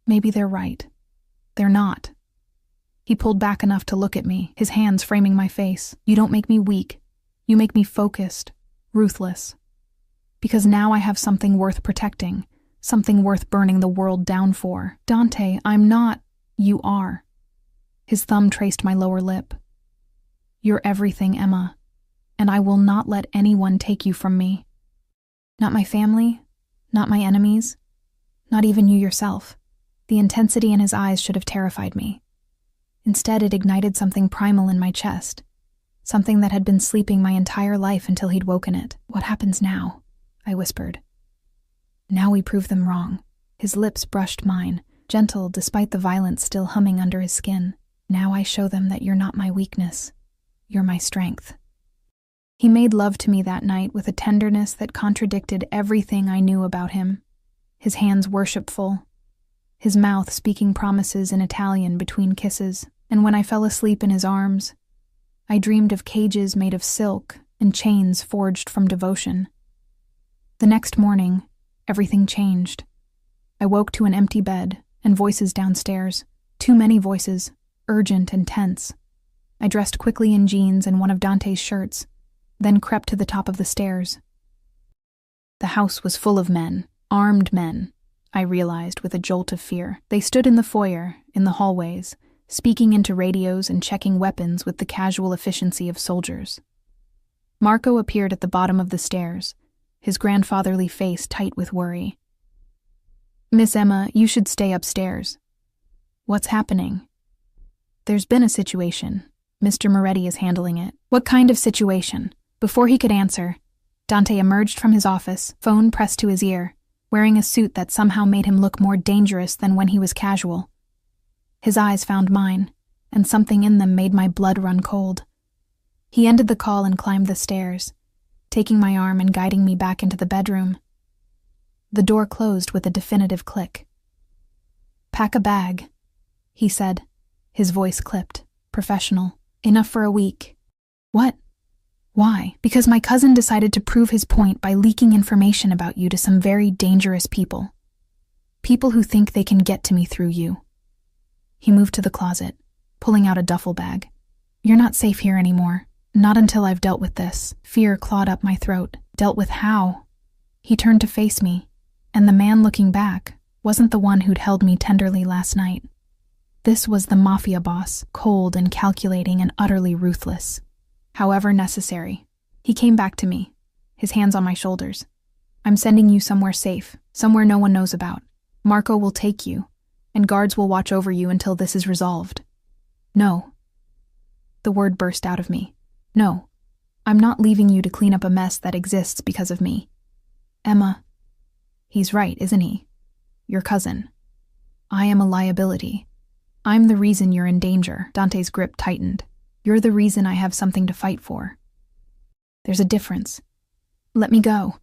Maybe they're right. They're not. He pulled back enough to look at me, his hands framing my face. "You don't make me weak. You make me focused, ruthless. Because now I have something worth protecting, something worth burning the world down for. Dante, I'm not—" "You are." His thumb traced my lower lip. "You're everything, Emma, and I will not let anyone take you from me. Not my family, not my enemies, not even you yourself." The intensity in his eyes should have terrified me. Instead, it ignited something primal in my chest, something that had been sleeping my entire life until he'd woken it. "What happens now?" I whispered. "Now we prove them wrong." His lips brushed mine, gentle despite the violence still humming under his skin. "Now I show them that you're not my weakness. You're my strength." He made love to me that night with a tenderness that contradicted everything I knew about him. His hands worshipful, his mouth speaking promises in Italian between kisses, and when I fell asleep in his arms, I dreamed of cages made of silk and chains forged from devotion. The next morning, everything changed. I woke to an empty bed and voices downstairs. Too many voices, urgent and tense. I dressed quickly in jeans and one of Dante's shirts, then crept to the top of the stairs. The house was full of men, armed men, I realized with a jolt of fear. They stood in the foyer, in the hallways, speaking into radios and checking weapons with the casual efficiency of soldiers. Marco appeared at the bottom of the stairs, his grandfatherly face tight with worry. "Miss Emma, you should stay upstairs." "What's happening?" "There's been a situation. Mr. Moretti is handling it." "What kind of situation?" Before he could answer, Dante emerged from his office, phone pressed to his ear, wearing a suit that somehow made him look more dangerous than when he was casual. His eyes found mine, and something in them made my blood run cold. He ended the call and climbed the stairs, taking my arm and guiding me back into the bedroom. The door closed with a definitive click. "Pack a bag," he said, his voice clipped, professional. "Enough for a week." "What? Why?" "Because my cousin decided to prove his point by leaking information about you to some very dangerous people. People who think they can get to me through you." He moved to the closet, pulling out a duffel bag. "You're not safe here anymore. Not until I've dealt with this." Fear clawed up my throat. Dealt with how? He turned to face me, and the man looking back wasn't the one who'd held me tenderly last night. This was the Mafia boss, cold and calculating and utterly ruthless. "However necessary." He came back to me, his hands on my shoulders. "I'm sending you somewhere safe, somewhere no one knows about. Marco will take you, and guards will watch over you until this is resolved." "No." The word burst out of me. "No. I'm not leaving you to clean up a mess that exists because of me. Emma." "He's right, isn't he? Your cousin. I am a liability. I'm the reason you're in danger." Dante's grip tightened. "You're the reason I have something to fight for. There's a difference. Let me go."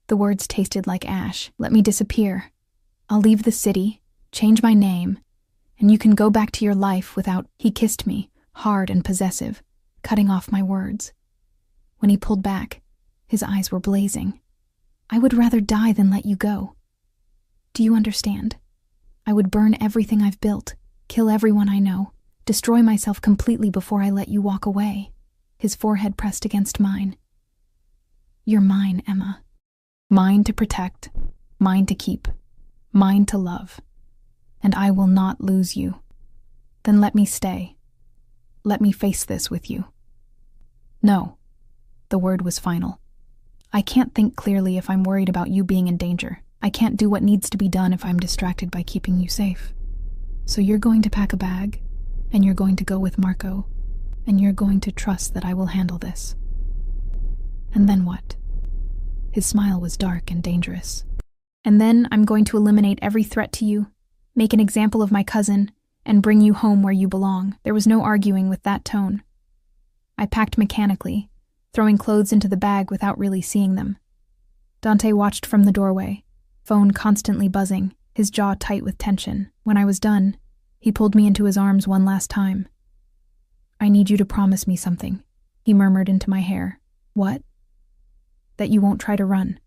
The words tasted like ash. "Let me disappear. I'll leave the city, change my name, and you can go back to your life without—" He kissed me, hard and possessive, cutting off my words. When he pulled back, his eyes were blazing. "I would rather die than let you go. Do you understand? I would burn everything I've built, kill everyone I know, destroy myself completely before I let you walk away." His forehead pressed against mine. "You're mine, Emma. Mine to protect, mine to keep, mine to love. And I will not lose you. Then let me stay. Let me face this with you." "No." The word was final. "I can't think clearly if I'm worried about you being in danger. I can't do what needs to be done if I'm distracted by keeping you safe. So you're going to pack a bag, and you're going to go with Marco, and you're going to trust that I will handle this. And then what?" His smile was dark and dangerous. "And then I'm going to eliminate every threat to you, make an example of my cousin, and bring you home where you belong." There was no arguing with that tone. I packed mechanically, throwing clothes into the bag without really seeing them. Dante watched from the doorway, phone constantly buzzing, his jaw tight with tension. When I was done, he pulled me into his arms one last time. "I need you to promise me something," he murmured into my hair. "What?" "That you won't try to run.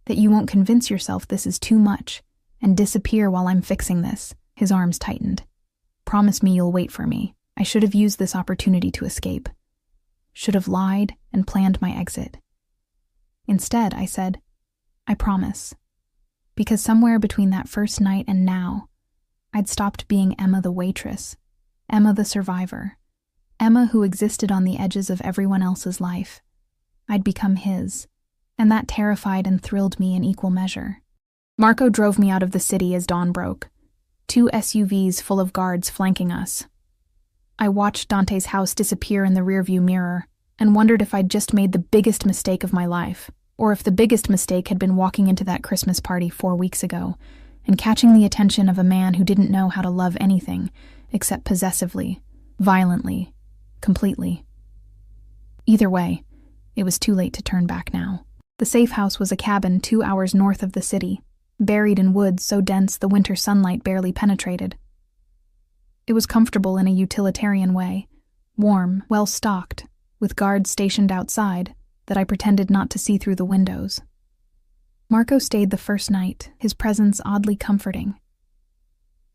That you won't convince yourself this is too much and disappear while I'm fixing this." His arms tightened. "Promise me you'll wait for me. I should have used this opportunity to escape. Should have lied and planned my exit. Instead, I said, I promise. Because somewhere between that first night and now, I'd stopped being Emma the waitress, Emma the survivor, Emma who existed on the edges of everyone else's life. I'd become his, and that terrified and thrilled me in equal measure. Marco drove me out of the city as dawn broke, 2 SUVs full of guards flanking us. I watched Dante's house disappear in the rearview mirror and wondered if I'd just made the biggest mistake of my life, or if the biggest mistake had been walking into that Christmas party 4 weeks ago and catching the attention of a man who didn't know how to love anything except possessively, violently, completely. Either way, it was too late to turn back now. The safe house was a cabin 2 hours north of the city, buried in woods so dense the winter sunlight barely penetrated. It was comfortable in a utilitarian way, warm, well-stocked, with guards stationed outside that I pretended not to see through the windows. Marco stayed the first night, his presence oddly comforting.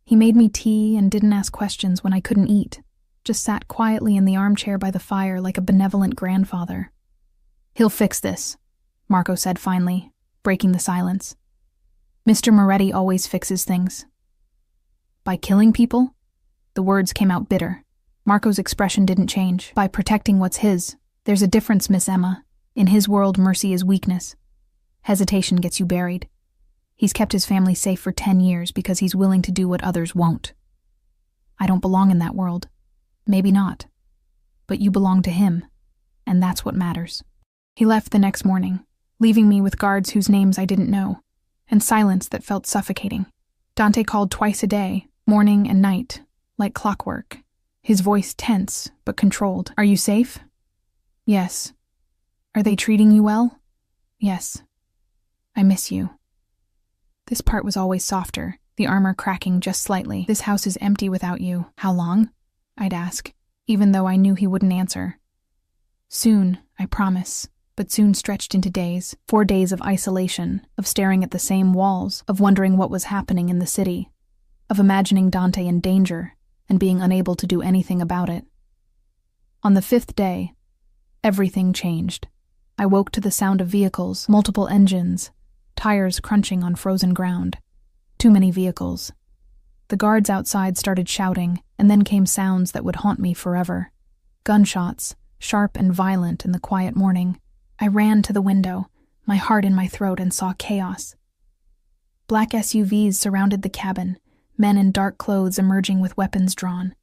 He made me tea and didn't ask questions when I couldn't eat, just sat quietly in the armchair by the fire like a benevolent grandfather. "He'll fix this," Marco said finally, breaking the silence. "Mr. Moretti always fixes things." "By killing people?" The words came out bitter. Marco's expression didn't change. "By protecting what's his. There's a difference, Miss Emma. In his world, mercy is weakness. Hesitation gets you buried. He's kept his family safe for 10 years because he's willing to do what others won't. I don't belong in that world. Maybe not. But you belong to him, and that's what matters." He left the next morning, leaving me with guards whose names I didn't know, and silence that felt suffocating. Dante called twice a day, morning and night, like clockwork, his voice tense but controlled. "Are you safe?" "Yes." "Are they treating you well?" "Yes." "I miss you." This part was always softer, the armor cracking just slightly. "This house is empty without you. How long?" I'd ask, even though I knew he wouldn't answer. "Soon, I promise," but soon stretched into days, 4 days of isolation, of staring at the same walls, of wondering what was happening in the city, of imagining Dante in danger and being unable to do anything about it. On the 5th day, everything changed. I woke to the sound of vehicles, multiple engines, tires crunching on frozen ground. Too many vehicles. The guards outside started shouting, and then came sounds that would haunt me forever. Gunshots, sharp and violent in the quiet morning. I ran to the window, my heart in my throat, and saw chaos. Black SUVs surrounded the cabin, men in dark clothes emerging with weapons drawn.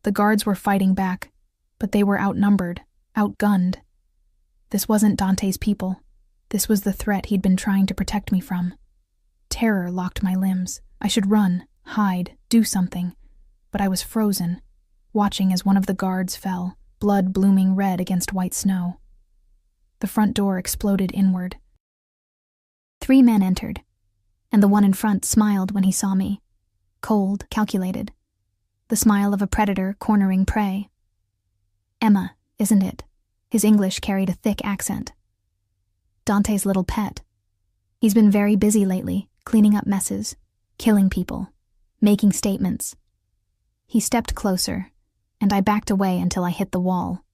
The guards were fighting back, but they were outnumbered, outgunned. This wasn't Dante's people. This was the threat he'd been trying to protect me from. Terror locked my limbs. I should run, hide, do something. But I was frozen, watching as one of the guards fell, blood blooming red against white snow. The front door exploded inward. 3 men entered, and the one in front smiled when he saw me. Cold, calculated. The smile of a predator cornering prey. "Emma, isn't it?" His English carried a thick accent. "Dante's little pet. He's been very busy lately, cleaning up messes, killing people, making statements." He stepped closer, and I backed away until I hit the wall.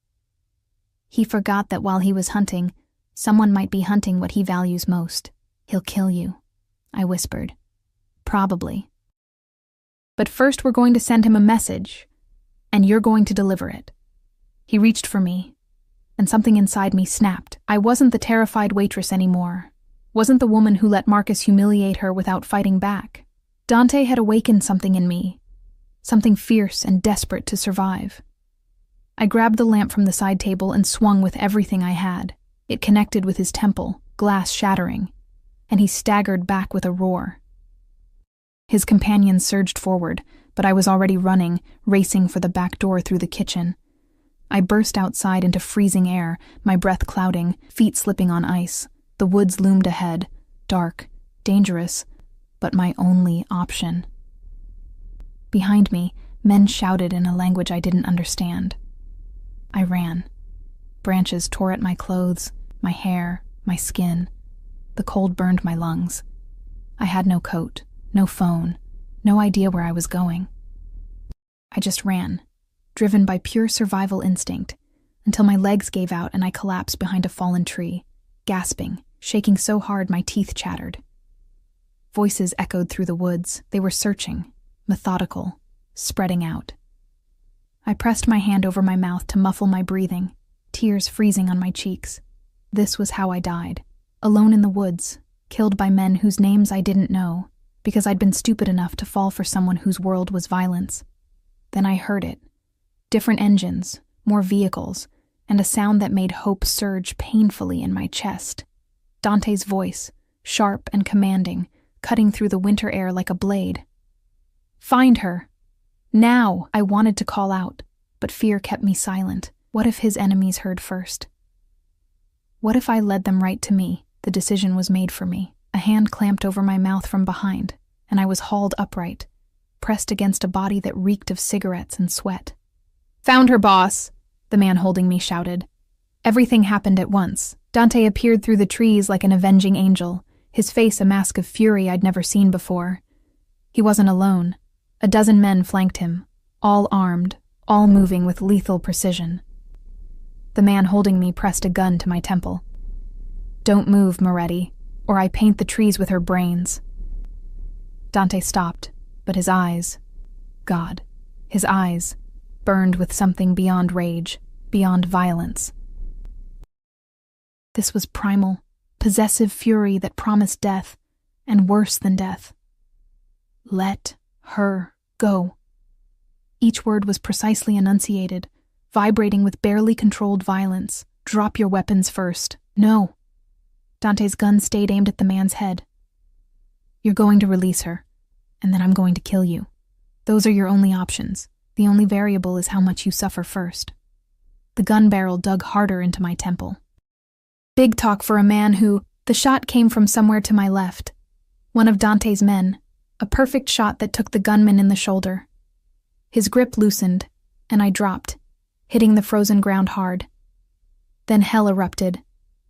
"He forgot that while he was hunting, someone might be hunting what he values most. He'll kill you," I whispered. "Probably. But first we're going to send him a message, and you're going to deliver it." He reached for me, and something inside me snapped. I wasn't the terrified waitress anymore. Wasn't the woman who let Marcus humiliate her without fighting back. Dante had awakened something in me, something fierce and desperate to survive. I grabbed the lamp from the side table and swung with everything I had. It connected with his temple, glass shattering, and he staggered back with a roar. His companions surged forward, but I was already running, racing for the back door through the kitchen. I burst outside into freezing air, my breath clouding, feet slipping on ice. The woods loomed ahead, dark, dangerous, but my only option. Behind me, men shouted in a language I didn't understand. I ran. Branches tore at my clothes, my hair, my skin. The cold burned my lungs. I had no coat, no phone, no idea where I was going. I just ran, driven by pure survival instinct, until my legs gave out and I collapsed behind a fallen tree, gasping, shaking so hard my teeth chattered. Voices echoed through the woods. They were searching, methodical, spreading out. I pressed my hand over my mouth to muffle my breathing, tears freezing on my cheeks. This was how I died, alone in the woods, killed by men whose names I didn't know, because I'd been stupid enough to fall for someone whose world was violence. Then I heard it. Different engines, more vehicles, and a sound that made hope surge painfully in my chest. Dante's voice, sharp and commanding, cutting through the winter air like a blade. "Find her! Now!" I wanted to call out, but fear kept me silent. What if his enemies heard first? What if I led them right to me? The decision was made for me. A hand clamped over my mouth from behind, and I was hauled upright, pressed against a body that reeked of cigarettes and sweat. "Found her, boss!" the man holding me shouted. Everything happened at once. Dante appeared through the trees like an avenging angel, his face a mask of fury I'd never seen before. He wasn't alone. A dozen men flanked him, all armed, all moving with lethal precision. The man holding me pressed a gun to my temple. "Don't move, Moretti, or I paint the trees with her brains." Dante stopped, but his eyes, God, his eyes, burned with something beyond rage, beyond violence. This was primal, possessive fury that promised death, and worse than death. Let her go. Each word was precisely enunciated, vibrating with barely controlled violence. "Drop your weapons first." "No." Dante's gun stayed aimed at the man's head. "You're going to release her, and then I'm going to kill you. Those are your only options. The only variable is how much you suffer first." The gun barrel dug harder into my temple. Big talk for a man who— The shot came from somewhere to my left. One of Dante's men, a perfect shot that took the gunman in the shoulder. His grip loosened, and I dropped, hitting the frozen ground hard. Then hell erupted.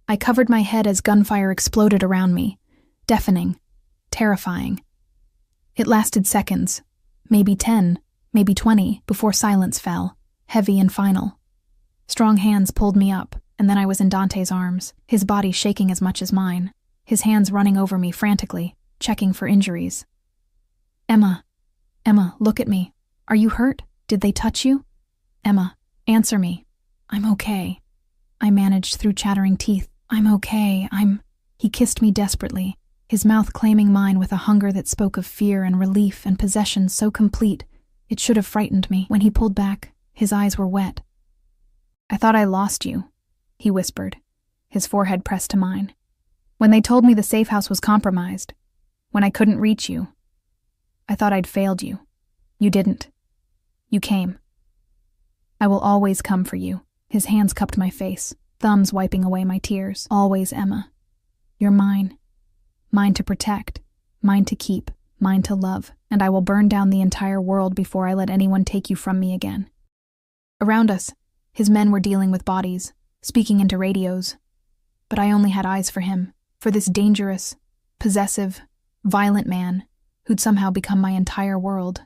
I covered my head as gunfire exploded around me, deafening, terrifying. It lasted seconds, maybe 10, maybe 20, before silence fell, heavy and final. Strong hands pulled me up, and then I was in Dante's arms, his body shaking as much as mine, his hands running over me frantically, checking for injuries. Emma, look at me. Are you hurt? Did they touch you? Emma, answer me. I'm okay. I managed through chattering teeth. I'm okay, He kissed me desperately, his mouth claiming mine with a hunger that spoke of fear and relief and possession so complete, it should have frightened me. When he pulled back, his eyes were wet. "I thought I lost you," he whispered, his forehead pressed to mine. "When they told me the safe house was compromised, when I couldn't reach you, I thought I'd failed you. You didn't. You came. I will always come for you." His hands cupped my face, thumbs wiping away my tears. "Always, Emma. You're mine. Mine to protect, mine to keep, mine to love, and I will burn down the entire world before I let anyone take you from me again." Around us, his men were dealing with bodies, speaking into radios. But I only had eyes for him, for this dangerous, possessive, violent man who'd somehow become my entire world.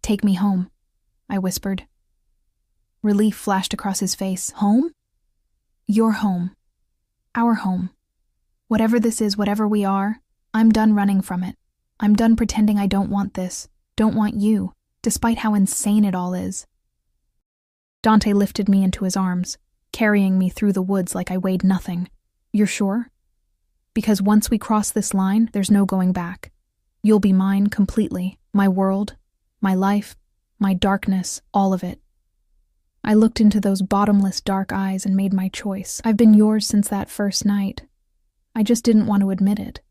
"Take me home," I whispered. Relief flashed across his face. "Home? Your home. Our home. Whatever this is, whatever we are, I'm done running from it. I'm done pretending I don't want this, don't want you, despite how insane it all is." Dante lifted me into his arms, carrying me through the woods like I weighed nothing. "You're sure? Because once we cross this line, there's no going back. You'll be mine completely, my world, my life, my darkness, all of it." I looked into those bottomless dark eyes and made my choice. "I've been yours since that first night. I just didn't want to admit it.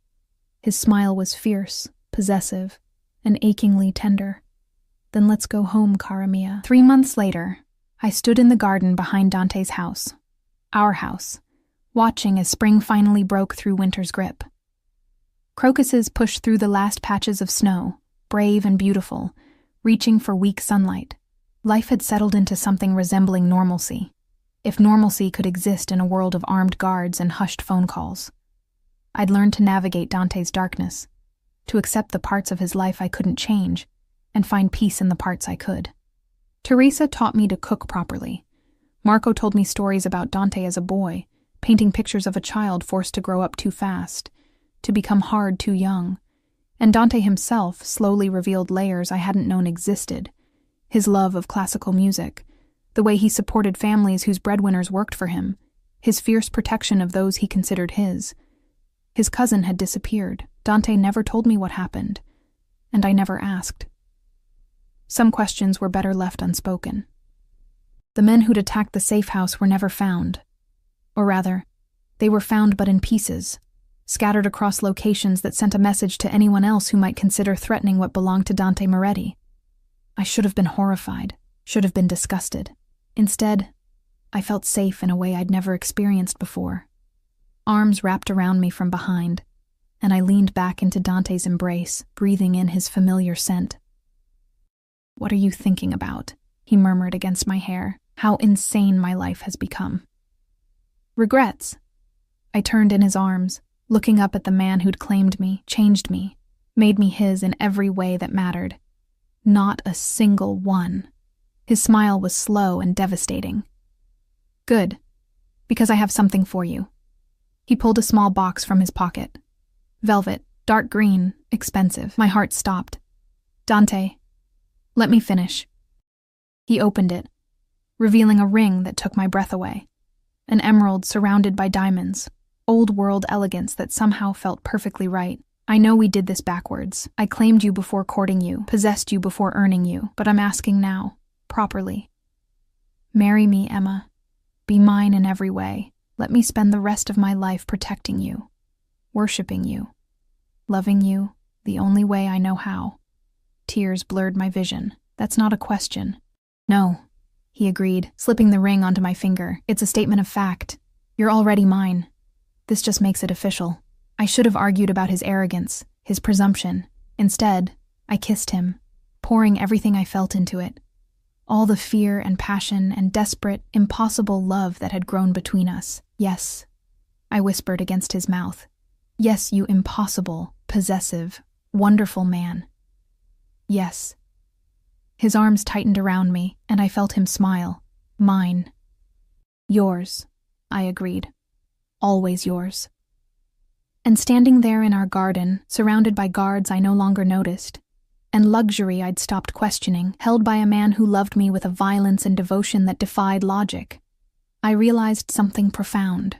His smile was fierce, possessive, and achingly tender. Then let's go home, cara mia. 3 months later, I stood in the garden behind Dante's house, our house, watching as spring finally broke through winter's grip. Crocuses pushed through the last patches of snow, brave and beautiful, reaching for weak sunlight. Life had settled into something resembling normalcy, if normalcy could exist in a world of armed guards and hushed phone calls. I'd learned to navigate Dante's darkness, to accept the parts of his life I couldn't change, and find peace in the parts I could. Teresa taught me to cook properly. Marco told me stories about Dante as a boy, painting pictures of a child forced to grow up too fast, to become hard too young. And Dante himself slowly revealed layers I hadn't known existed. His love of classical music, the way he supported families whose breadwinners worked for him, his fierce protection of those he considered his. His cousin had disappeared. Dante never told me what happened, and I never asked. Some questions were better left unspoken. The men who'd attacked the safe house were never found. Or rather, they were found but in pieces, scattered across locations that sent a message to anyone else who might consider threatening what belonged to Dante Moretti. I should have been horrified, should have been disgusted. Instead, I felt safe in a way I'd never experienced before. Arms wrapped around me from behind, and I leaned back into Dante's embrace, breathing in his familiar scent. "What are you thinking about?" he murmured against my hair. "How insane my life has become." "Regrets." I turned in his arms, looking up at the man who'd claimed me, changed me, made me his in every way that mattered. Not a single one. His smile was slow and devastating. "Good, because I have something for you." He pulled a small box from his pocket. Velvet, dark green, expensive. My heart stopped. "Dante, let me finish." He opened it, revealing a ring that took my breath away. An emerald surrounded by diamonds, old-world elegance that somehow felt perfectly right. "I know we did this backwards. I claimed you before courting you, possessed you before earning you, but I'm asking now, properly. Marry me, Emma. Be mine in every way. Let me spend the rest of my life protecting you, worshiping you, loving you the only way I know how." Tears blurred my vision. "That's not a question." "No," he agreed, slipping the ring onto my finger. "It's a statement of fact. You're already mine. This just makes it official." I should have argued about his arrogance, his presumption. Instead, I kissed him, pouring everything I felt into it. All the fear and passion and desperate, impossible love that had grown between us. "Yes," I whispered against his mouth. "Yes, you impossible, possessive, wonderful man. Yes." His arms tightened around me, and I felt him smile. "Mine." "Yours," I agreed. "Always yours." And standing there in our garden, surrounded by guards I no longer noticed, and luxury I'd stopped questioning, held by a man who loved me with a violence and devotion that defied logic, I realized something profound.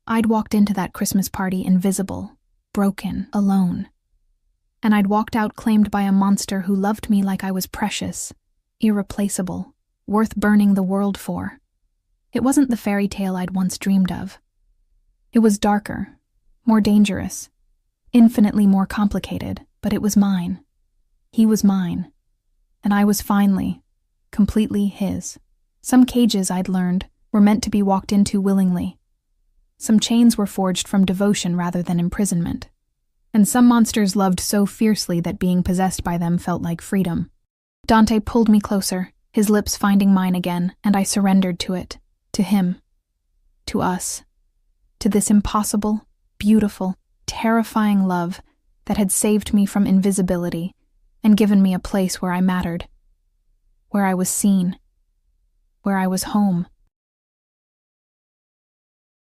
I'd walked into that Christmas party invisible, broken, alone. And I'd walked out claimed by a monster who loved me like I was precious, irreplaceable, worth burning the world for. It wasn't the fairy tale I'd once dreamed of. It was darker, more dangerous, infinitely more complicated, but it was mine. He was mine, and I was finally, completely his. Some cages, I'd learned, were meant to be walked into willingly. Some chains were forged from devotion rather than imprisonment. And some monsters loved so fiercely that being possessed by them felt like freedom. Dante pulled me closer, his lips finding mine again, and I surrendered to it, to him, to us, to this impossible, beautiful, terrifying love that had saved me from invisibility and given me a place where I mattered, where I was seen, where I was home.